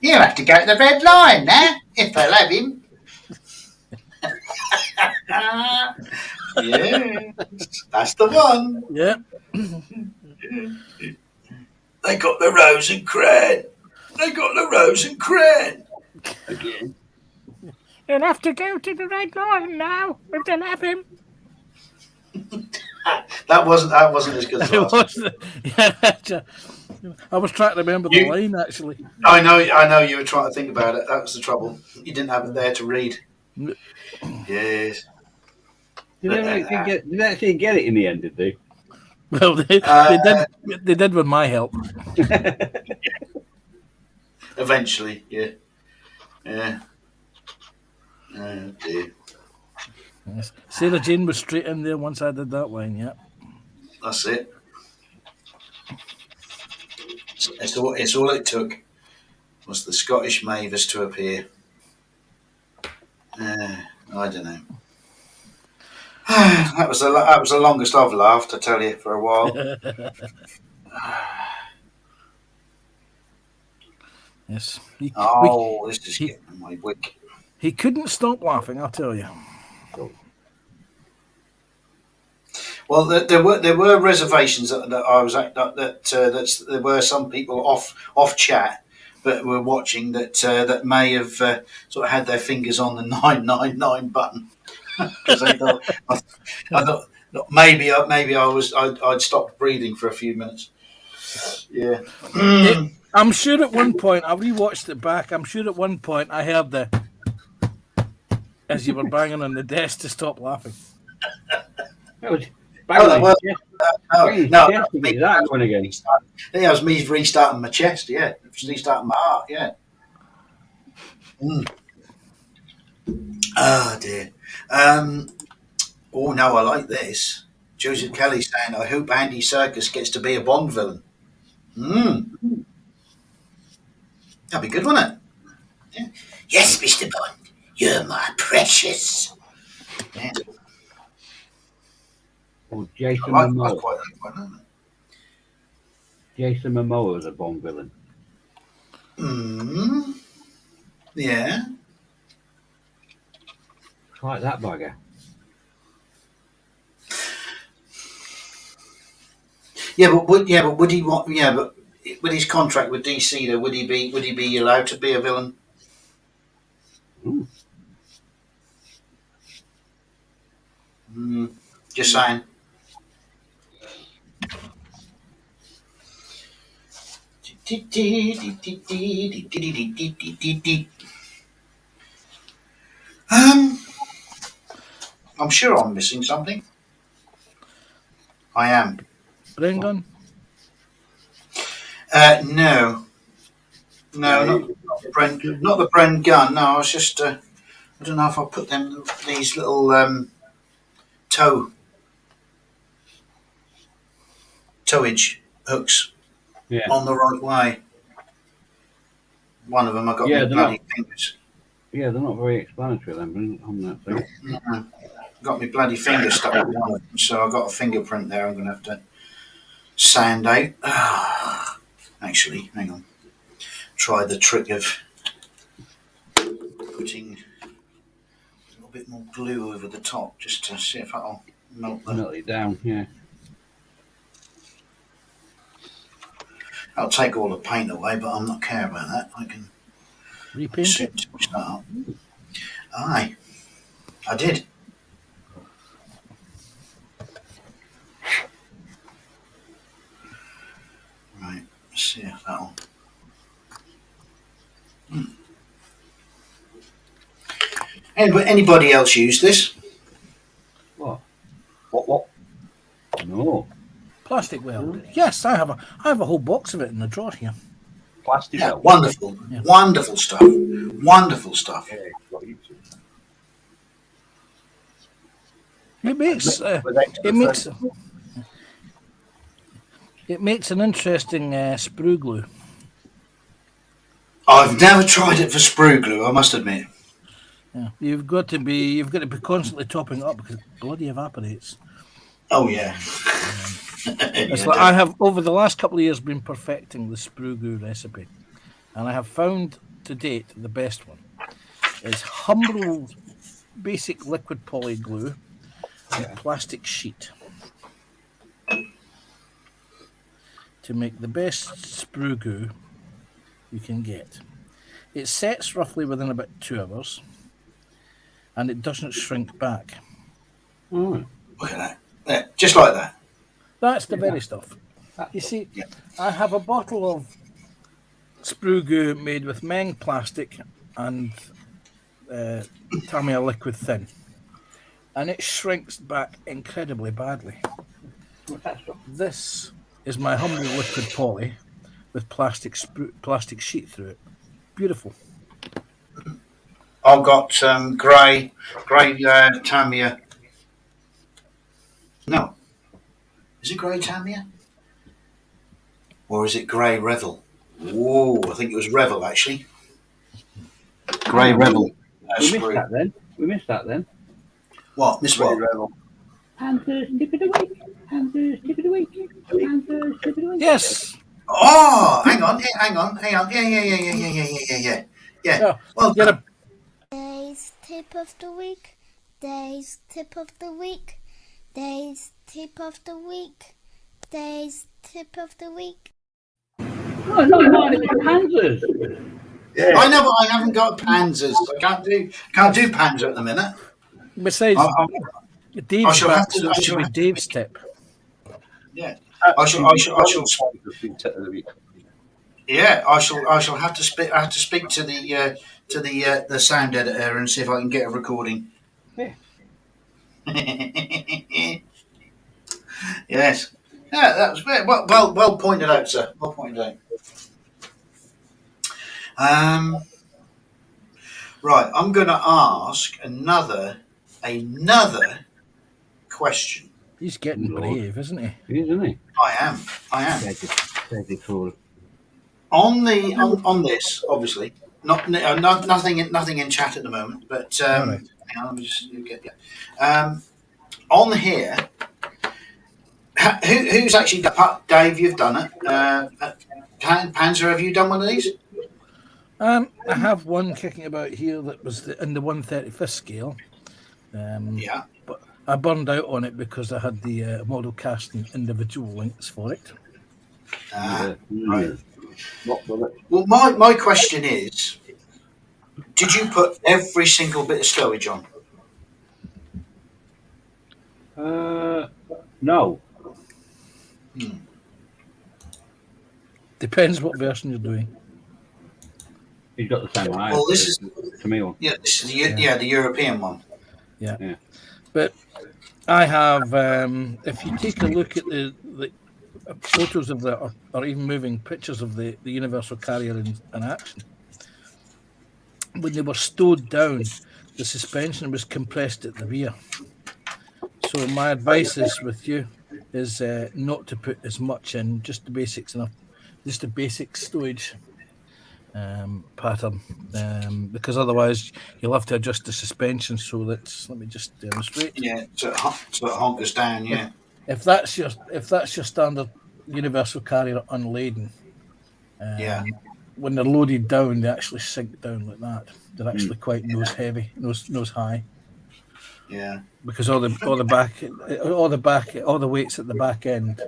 You have to go to the Red Lion now, if they'll have him. Yeah, that's the one. Yeah. They got the Rose and Cran. They got the Rose and Cran. Again. You'll have to go to the Red Lion now, if they'll have him. That wasn't as good as last. I was trying to remember the line, actually. I know you were trying to think about it. That was the trouble. You didn't have it there to read. Yes. Did they actually get it in the end, did they? Well, they did with my help. Eventually, yeah. Yeah. Oh, dear. Yes. Sarah Jane was straight in there once I did that line, yeah. That's it. It's all it took was the Scottish Mavis to appear. I don't know. that was the longest I've laughed, I tell you, for a while. Yes. This is getting my wick. He couldn't stop laughing, I'll tell you. Well, there were reservations that I was at, that there were some people off chat that were watching that may have sort of had their fingers on the 999 button because I thought maybe I'd stopped breathing for a few minutes. Yeah. I'm sure at one point, I rewatched it back, I'm sure at one point I heard as you were banging on the desk to stop laughing. That was banging his chest. Banging his No, chest to get that going again. I think that was me restarting my chest. Yeah, restarting my heart. Yeah. Oh dear. Oh no, I like this. Joseph Kelly saying, "I hope Andy Serkis gets to be a Bond villain." That'd be good, wouldn't it? Yeah. Yes, Mr. Bond, you're my precious. Yeah. Or Jason I Momoa. quite like that. Jason Momoa was a Bond villain. Yeah. Like that bugger. Yeah, but would he want? Yeah, but with his contract with DC, though, would he be allowed to be a villain? Just saying. I'm sure I'm missing something. I am. Rain gun? No, not the Bren gun. No, I was just. I don't know if I put these little towage hooks on the right way. One of them I got my bloody fingers. Yeah, they're not very explanatory then on that thing. Got my bloody finger stuck with one of them, so I got a fingerprint there. I'm going to have to sand out. Actually, hang on. Try the trick of putting a little bit more glue over the top just to see if that'll melt it down. Yeah. I'll take all the paint away, but I'm not care about that. I can repaint it. Switch that up. Aye, I did. Right, let's see if that'll. Anybody else use this? What? What? No. Plastic weld. Yes, I have a whole box of it in the drawer here. Plastic Yeah, weld. wonderful, wonderful stuff. Wonderful stuff. It makes an interesting sprue glue. I've never tried it for sprue glue, I must admit. Yeah, you've got to be constantly topping it up because it bloody evaporates. Oh yeah. It's like I have over the last couple of years been perfecting the sprue glue recipe, and I have found to date the best one is Humble's basic liquid poly glue and plastic sheet to make the best sprue glue you can get. It sets roughly within about 2 hours, and it doesn't shrink back. Look at that. Yeah, just like that. That's the very stuff. You see, I have a bottle of sprue glue made with Meng plastic and Tamiya liquid thin, and it shrinks back incredibly badly. This is my Humble liquid poly with plastic sheet through it. Beautiful. I've got grey Tamiya. No. Is it grey Tamiya? Or is it grey Revel? Oh, I think it was Revel actually. Grey Revel. We missed that then. What? Miss what? Panthers tip of the week. Panthers tip of the week. Panthers tip of the week. Yes. Oh, hang on. Yeah. Well, Day's tip of the week. Day's tip of the week. Day's tip of the week. Day's tip of the week. Oh, That's not mine. It was Panzers. I know, but I haven't got Panzers. I can't do Panzer at the minute. Besides, I Dave's shall back, have to. so I it should shall be have, Dave's tip. yeah. Actually, I shall. has been tit of the week. Yeah, I shall have to speak. I have to speak to the sound editor and see if I can get a recording. Yeah. Yes. Yeah, that was well pointed out, sir. Well pointed out. Right, I'm going to ask another question. He's getting Lord. brave, isn't he? He is, isn't he? I am. Very cool. On this, obviously, nothing in chat at the moment. But All right. hang on, let me just get on here. Who's actually Dave? You've done it. Panzer, have you done one of these? I have one kicking about here that was in the 135th scale. Yeah. But I burned out on it because I had the model casting individual links for it. Right. Not done it. Well, my question is, did you put every single bit of stowage on? No. Depends what version you're doing. He's got the same one. Well, this is to me one. yeah, this is the European one. Yeah. But I have, if you take a look at the photos of the, or even moving pictures of the universal carrier in action, when they were stowed down, the suspension was compressed at the rear. So my advice is with you is not to put as much in, just the basics enough, just the basic stowage pattern, because otherwise you'll have to adjust the suspension. So let me just demonstrate. Yeah, so it honkers down. Yeah. If that's your standard universal carrier unladen, when they're loaded down, they actually sink down like that. They're actually quite nose heavy, nose high. Yeah. Because all the weight's at the back end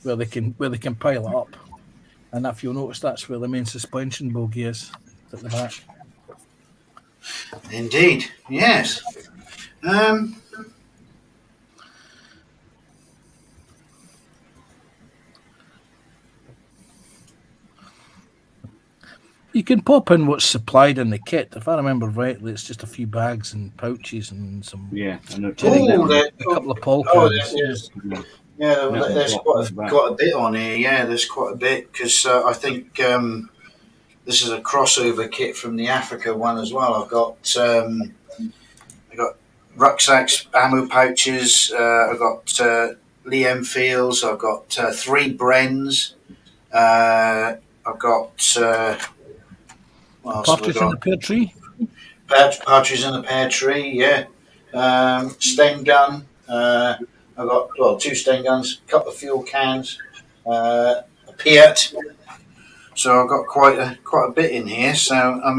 where they can pile it up. And if you'll notice, that's where the main suspension bogie is, at the back. Indeed, yes. You can pop in what's supplied in the kit. If I remember rightly, it's just a few bags and pouches and some and a couple of pole cans. There's quite a bit on here. Yeah, there's quite a bit because I think this is a crossover kit from the Africa one as well. I've got rucksacks, ammo pouches. I've got Liam Fields. I've got 3 Brens. I've got Partridge in the pear tree. Partridge in the pear tree. Yeah. Sten gun. I've got 2 Sten guns, a couple of fuel cans, a Piat. So I've got quite a bit in here. So I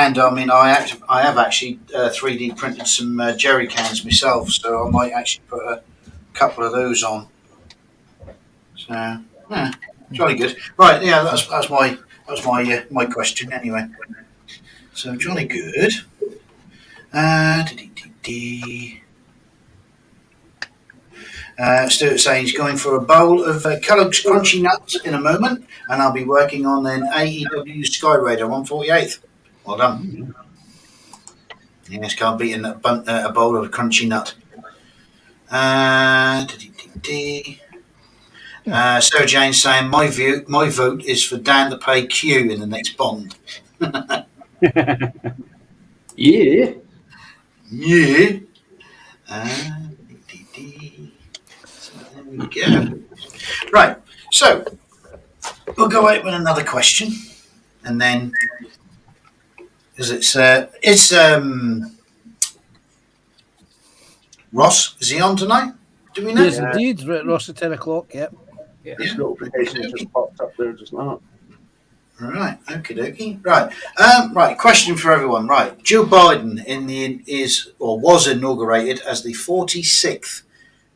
have actually 3D printed some jerry cans myself. So I might actually put a couple of those on. So yeah, jolly good. Right, yeah, that's my question anyway. So jolly good. Stuart saying he's going for a bowl of Kellogg's Crunchy Nuts in a moment, and I'll be working on an AEW Sky Raider 148th. Well done. Yes, can't beat a bowl of Crunchy Nut. Sarah Jane saying my vote is for Dan to play Q in the next Bond. Yeah. Yeah. There we go. Right, so we'll go out with another question, and then because it's Ross. Is he on tonight? Do we know? Yes, indeed. Ross at 10 o'clock. Yep. Yeah. His notification just popped up there just now. Right, okie dokie. Right, right. Question for everyone. Right, Joe Biden was inaugurated as the 46th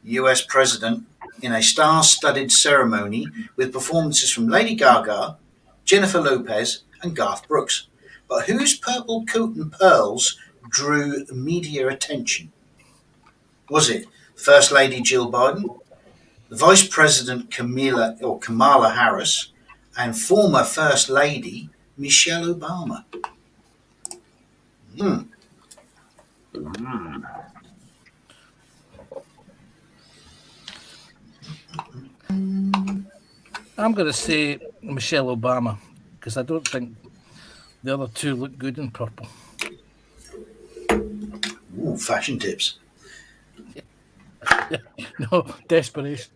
U.S. president in a star-studded ceremony with performances from Lady Gaga, Jennifer Lopez, and Garth Brooks. But whose purple coat and pearls drew media attention? Was it First Lady Jill Biden, Vice President Kamala Harris, and former First Lady Michelle Obama? I'm going to say Michelle Obama because I don't think the other two look good in purple. Ooh, fashion tips. No, desperation.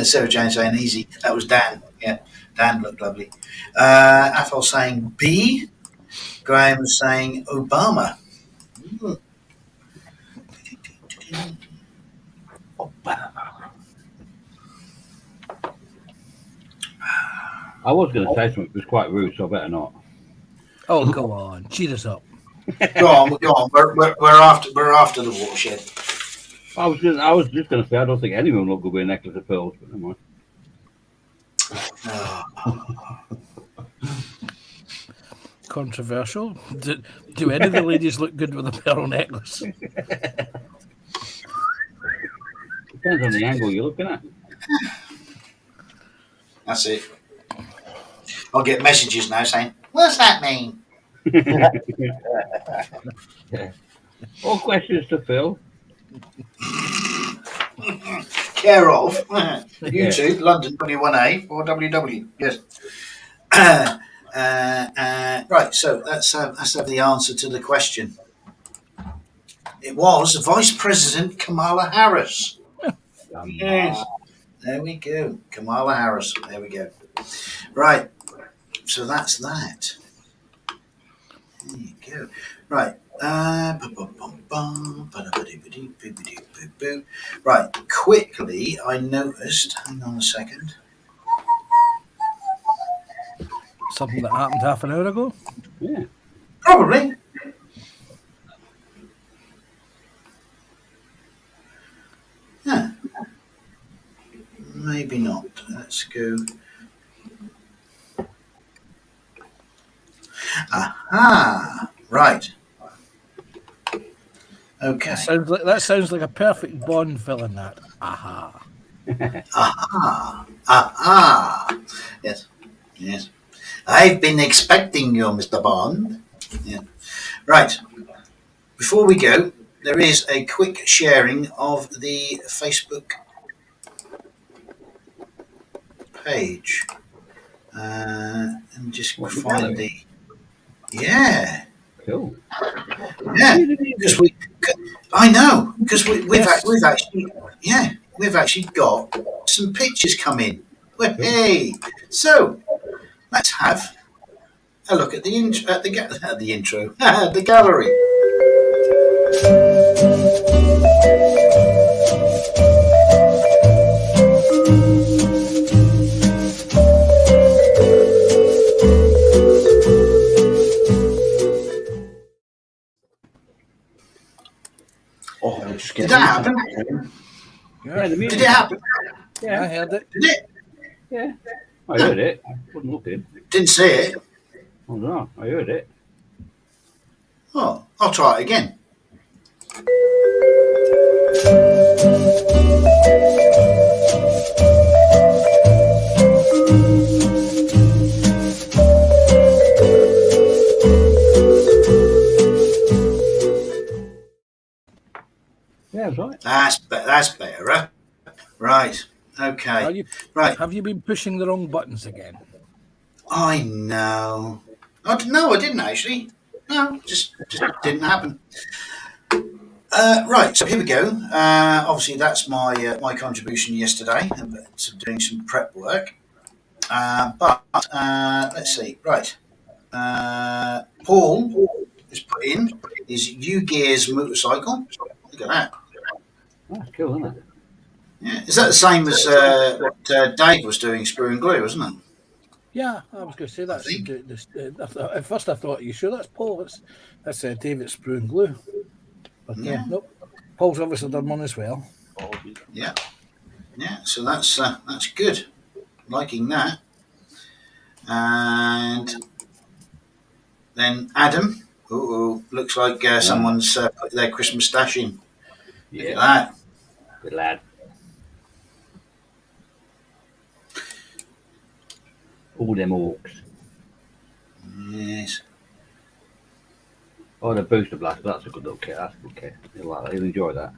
Sarah Jane saying easy. That was Dan. Yeah, Dan looked lovely. Athol saying B. Graham was saying Obama. I was going to say something, it was quite rude, so I better not. Oh, go on, cheer us up. Go on. We're after the watershed. I was just going to say I don't think anyone look good with a necklace of pearls, but never mind. Controversial. Do any of the ladies look good with a pearl necklace? Depends on the angle you're looking at. That's it. I'll get messages now saying, "What's that mean?" All questions to Phil. Care of YouTube, London W1A or WW. Yes. Right, so let's have the answer to the question. It was Vice President Kamala Harris. Yes. There we go. Kamala Harris. There we go. Right. So that's that. There you go. Right. Right. Quickly, I noticed. Hang on a second. Something that happened half an hour ago? Yeah. Probably. Yeah. Maybe not. Let's go. Aha. Right. Okay. That sounds like a perfect Bond villain. That. Aha. Aha. Aha. Yes. Yes. I've been expecting you, Mr. Bond. Yeah. Right. Before we go, there is a quick sharing of the Facebook page. And just find the. Yeah. Cool. Yeah. Because I know. Because we've actually got some pictures come in. Well, hey. So let's have a look at the intro. The gallery. Did that happen? Yeah, Did it happen? I heard it. Did it? Yeah. I heard it. I wasn't looking. Didn't see it. Oh no, I heard it. Oh, I'll try it again. Yeah, that's right. That's better, huh? Right. Okay. Right. Have you been pushing the wrong buttons again? I know. I didn't actually. No, just didn't happen. Right, so here we go. Obviously, that's my contribution yesterday to doing some prep work. But let's see. Right, Paul has put in his U-Gears motorcycle. Look at that. That's cool, isn't it? Yeah, is that the same as what Dave was doing, Screw and Glue, wasn't it? Yeah, I was going to say that. At first, I thought, "Are you sure that's Paul? That's David Sprue and Glue." But Yeah. nope. Paul's obviously done one as well. Yeah. So that's good. Liking that. And then Adam. Ooh, looks like someone's put their Christmas stash in. Look at that. Good lad. All them orcs. Yes. Oh, the booster blaster. That's a good little kit. That's a good kit. He'll like that. He'll enjoy that.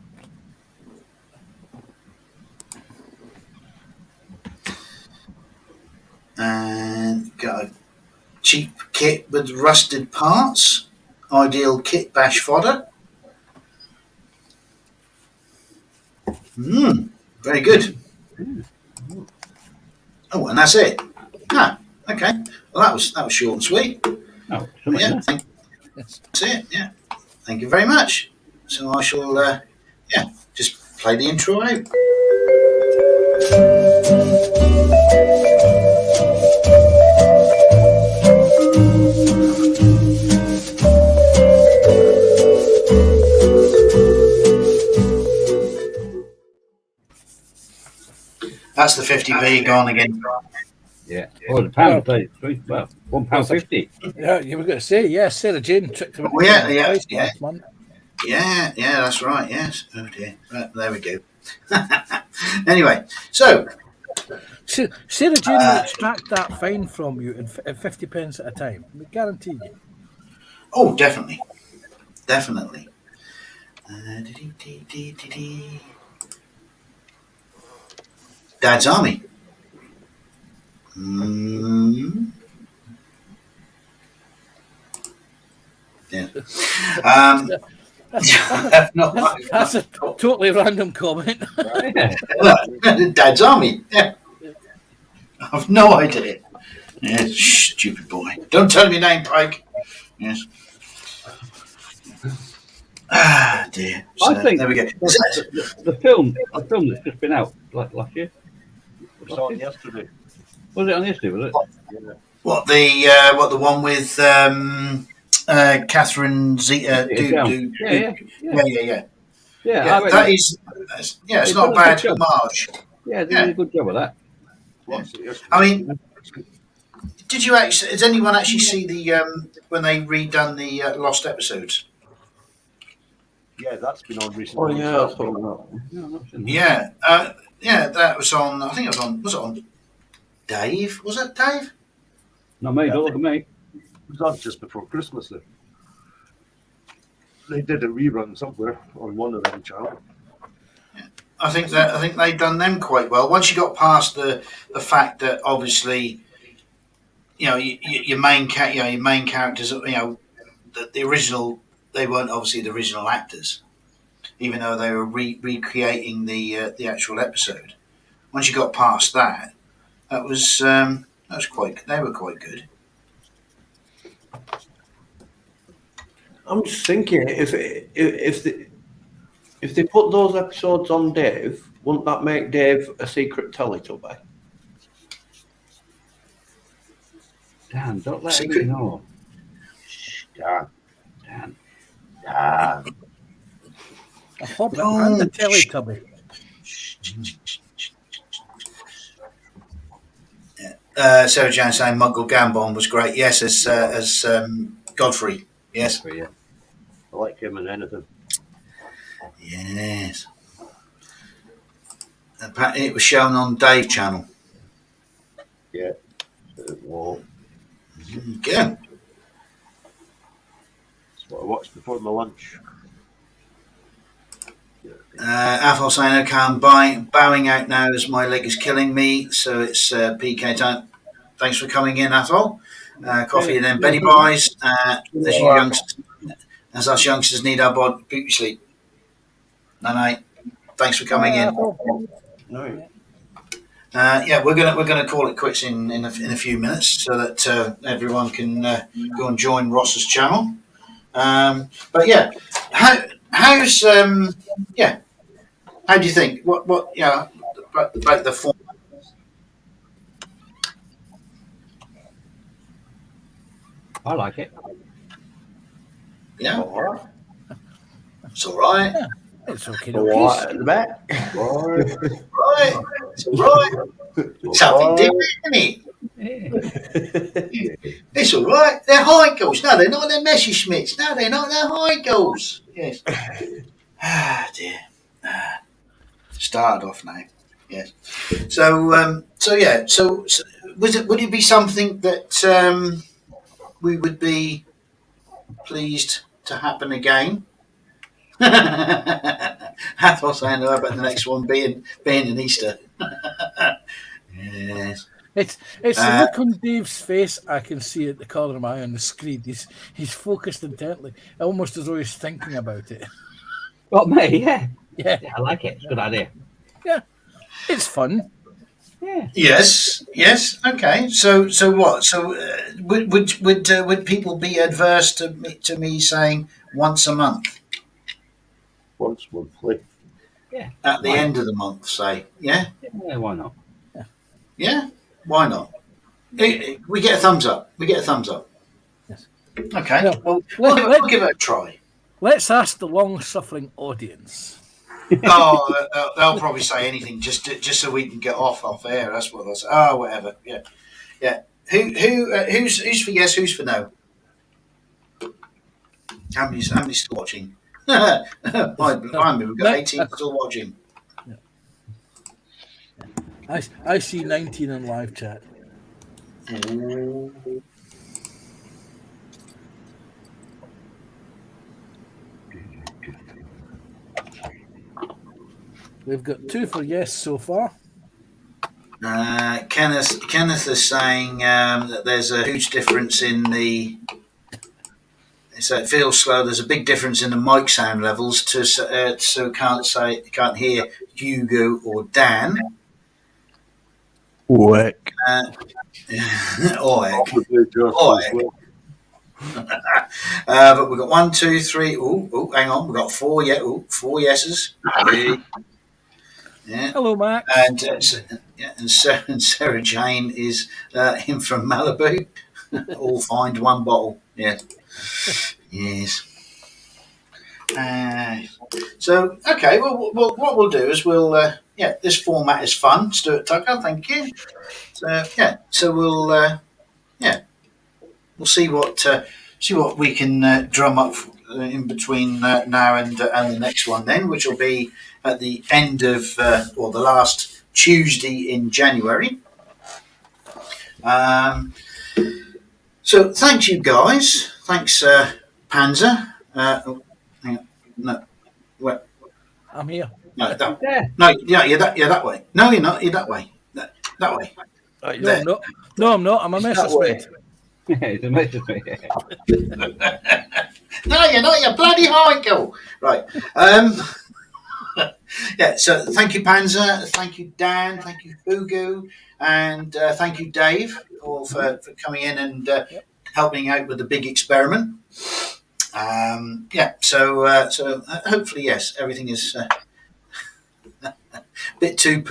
And got a cheap kit with rusted parts. Ideal kit bash fodder. Very good. Oh, and that's it. Ah, okay. Well, that was short and sweet. Oh, so much. Yeah, Yes. that's it. Yeah, thank you very much. So I shall, just play the intro out. That's the 50p gone again. Yeah. Oh, the pound £33. Well, £1.50. Yeah, you were going to say, yes, Sarah Jane tricked him. Oh, yeah, twice yeah. last month. Yeah, that's right. Yes. Oh dear. Right, there we go. Anyway, so Sarah Jane will extract that fine from you at 50 pence at a time. We guarantee you. oh, definitely. Dad's Army. Yeah. That's a totally random comment. Yeah. Dad's Army. Yeah. I've no idea. Yeah, stupid boy. Don't tell me your name, Pike. Yes. Ah, dear. So, I think there we go. the film that's just been out like last year. We saw it yesterday. Was it on yesterday? Was it? Yeah. What the one with Catherine Zeta? Yeah. I That is, it's not a bad homage. Yeah, they did a good job of that. I mean, did you actually? Did anyone actually see the when they redone the lost episodes? Yeah, that's been on recently. Oh yeah, that's what I'm Yeah, that was on. I think it was on. Was it on Dave? Was it Dave? Not me. Yeah. Don't look at me. It was on just before Christmas. They did a rerun somewhere on one of them channels. I think they've done them quite well. Once you got past the fact that obviously, your main characters, the original, they weren't obviously the original actors, even though they were recreating the actual episode. Once you got past that, that was quite. They were quite good. I'm just thinking if they put those episodes on Dave, wouldn't that make Dave a secret Teletubby? Dan, don't let Secret- him know. Dan. A hobbit and a Teletubby. Sarah Jane saying Muggle Gambon was great. Yes, as Godfrey. Yes. Yeah. I like him in anything. Yes. Apparently it was shown on Dave Channel. Yeah. Well, There you go. that's what I watched before my lunch. Athol saying, okay, I'm bowing out now as my leg is killing me. So it's PK time. Thanks for coming in, Athol. Coffee and then Betty buys. As us youngsters need our booty sleep. No. Thanks for coming in. No. We're gonna call it quits in a few minutes so that everyone can go and join Ross's channel. But yeah, how's how do you think? What about the form? I like it. Yeah. It's all right. It's okay. The light at the back. Right. It's all right. It's happy dipping, isn't it? It's all right. They're high goals. No, they're not. They're Messerschmitts. No, they're not. They're high goals. Yes. Ah, dear. Started off now. Yes. So, yeah. So would it be something that we would be pleased to happen again? I thought I know about the next one being an Easter. Yes. It's the look on Dave's face. I can see at the corner of my eye on the screen. He's focused intently, almost as though he's thinking about it. Got me, yeah. Yeah, I like it. It's a good idea. yeah, it's fun. Yeah. Yes. Okay. So what? So would people be adverse to me saying once a month Once monthly. Yeah. at the end of the month? Say, yeah. Yeah, why not? Yeah. Why not? We get a thumbs up. Yes. Okay. No, Well, let- we'll give it a try. Let's ask the long-suffering audience. Oh, they'll probably say anything just so we can get off air. That's what they'll say. Oh, whatever. Yeah. Who's for yes? Who's for no? How many still watching? Behind me, we've got 18 still watching. I see 19 in live chat. We've got 2 for yes so far. Kenneth is saying that there's a huge difference in the. So it feels slow. There's a big difference in the mic sound levels, so can't hear Hugo or Dan. Work. Oek. But we've got 1, 2, 3. Oh, hang on. We've got 4. Yeah, 4 yeses. Yeah. Hello, Max. And Sarah Jane is in from Malibu. All find 1 bottle. Yeah. Yes. So okay. Well, what we'll do is this format is fun. Stuart Tucker, thank you. So yeah. So we'll see what we can drum up in between now and the next one then, which will be at the end of or the last Tuesday in January. So thanks you guys. Thanks Panzer. Hang on. No, where? I'm here. No, that, Yeah. no, yeah, you're that way. No, you're not. You're that way. That way. No, I'm not. No, I'm not. I'm a Messerschmitt. Yeah, it's a message. No, you're not. You're bloody Michael. Right. Yeah. So thank you, Panzer. Thank you, Dan. Thank you, Fugu, and thank you, Dave, all for coming in and helping out with the big experiment. So hopefully, yes, everything is a bit too.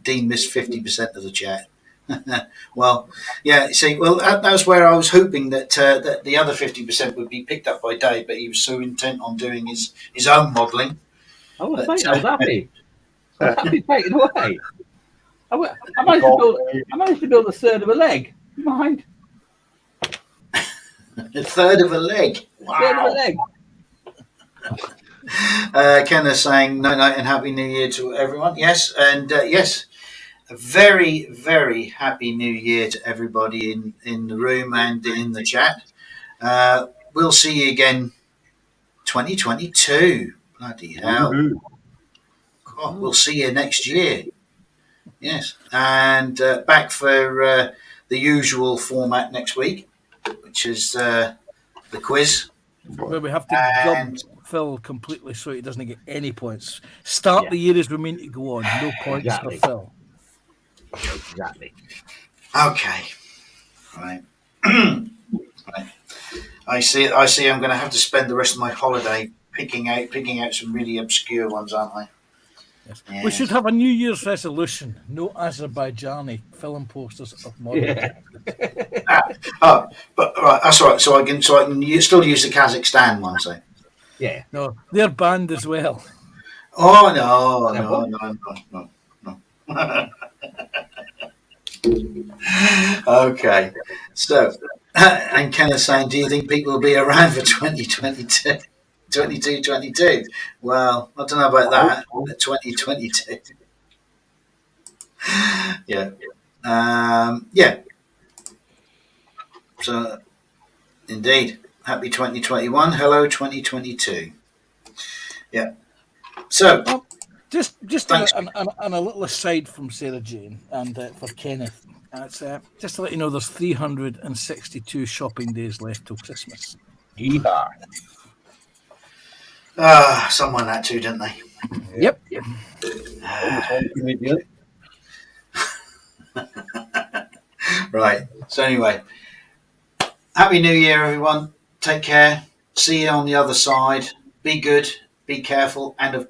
Dean missed 50% of the chat. Well, yeah. See, that was where I was hoping that the other 50% would be picked up by Dave, but he was so intent on doing his own modelling. I was happy. I was happy taken away. I managed to build a third of a leg. Mind. A third of a leg. Wow. Third of a leg. Ken is saying night and happy new year to everyone. Yes, and yes, a very, very happy new year to everybody in the room and in the chat. We'll see you again 2022. Bloody hell. God, we'll see you next year. Yes, and back for the usual format next week, which is the quiz. Where we have to gub Phil completely so he doesn't get any points. Start the year as we mean to go on. No points Exactly. for Phil. Exactly. Okay. Right. Right. I see. I'm going to have to spend the rest of my holiday picking out some really obscure ones, aren't I? Yes. Yes. We should have a New Year's resolution. No Azerbaijani film posters of modern. Yeah. But right, that's all right. So I can still use the Kazakhstan one. So Yeah. No, they're banned as well. Oh no, Yeah, no, what? no, no, no. Okay, so and Kenneth saying, do you think people will be around for 2022? 22, 22? Well, I don't know about that. 2022. Yeah. Yeah. So, indeed. Happy 2021. Hello, 2022. Yeah. So, Well, just thanks. on a little aside from Sarah Jane and for Kenneth, it's, just to let you know, there's 362 shopping days left till Christmas. Yeehaw. Someone had to, didn't they? Yep. Almost one comedian. Right. So, anyway, Happy New Year, everyone. Take care. See you on the other side. Be good. Be careful. And of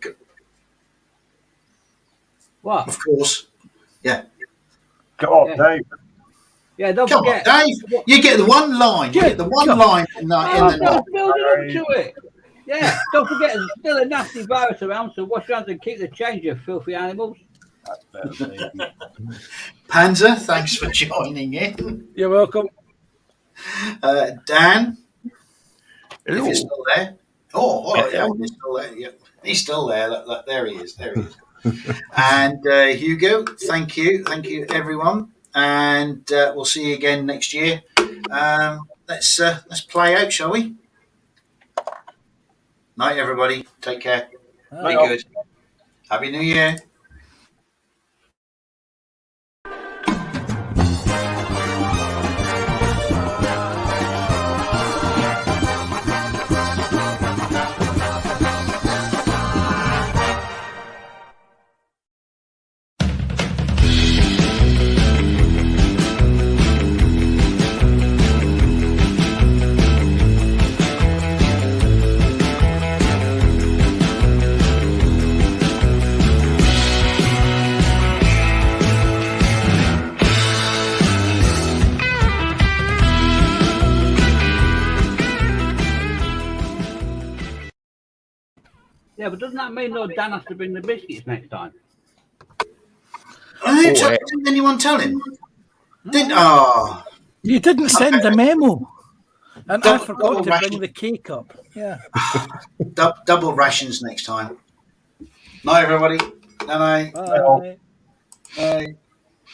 What? course, yeah. Come on, Yeah. Dave. Yeah, don't Come on, forget. Dave. You get the one line. You get the one Come. line in the Don't build it up to it. Yeah, don't forget there's still a nasty virus around, so wash your hands and keep the change, you filthy animals. That's better, Dave. Panzer, thanks for joining in. You're welcome. Dan, Hello. if you're still there. Oh, all right, yeah, Hello. he's still there. Yeah, he's still there. Look, there he is. There he is. And Hugo, thank you, everyone, and we'll see you again next year. Let's play out, shall we? Night, everybody. Take care. Be Bye. good. Happy New Year. Yeah, but doesn't that mean that Dan has to bring the biscuits next time? Didn't anyone tell him? You didn't send the memo. And I Double forgot to ration. bring the cake up. Yeah. Double rations next time. Night, everybody. Night. Bye. Bye.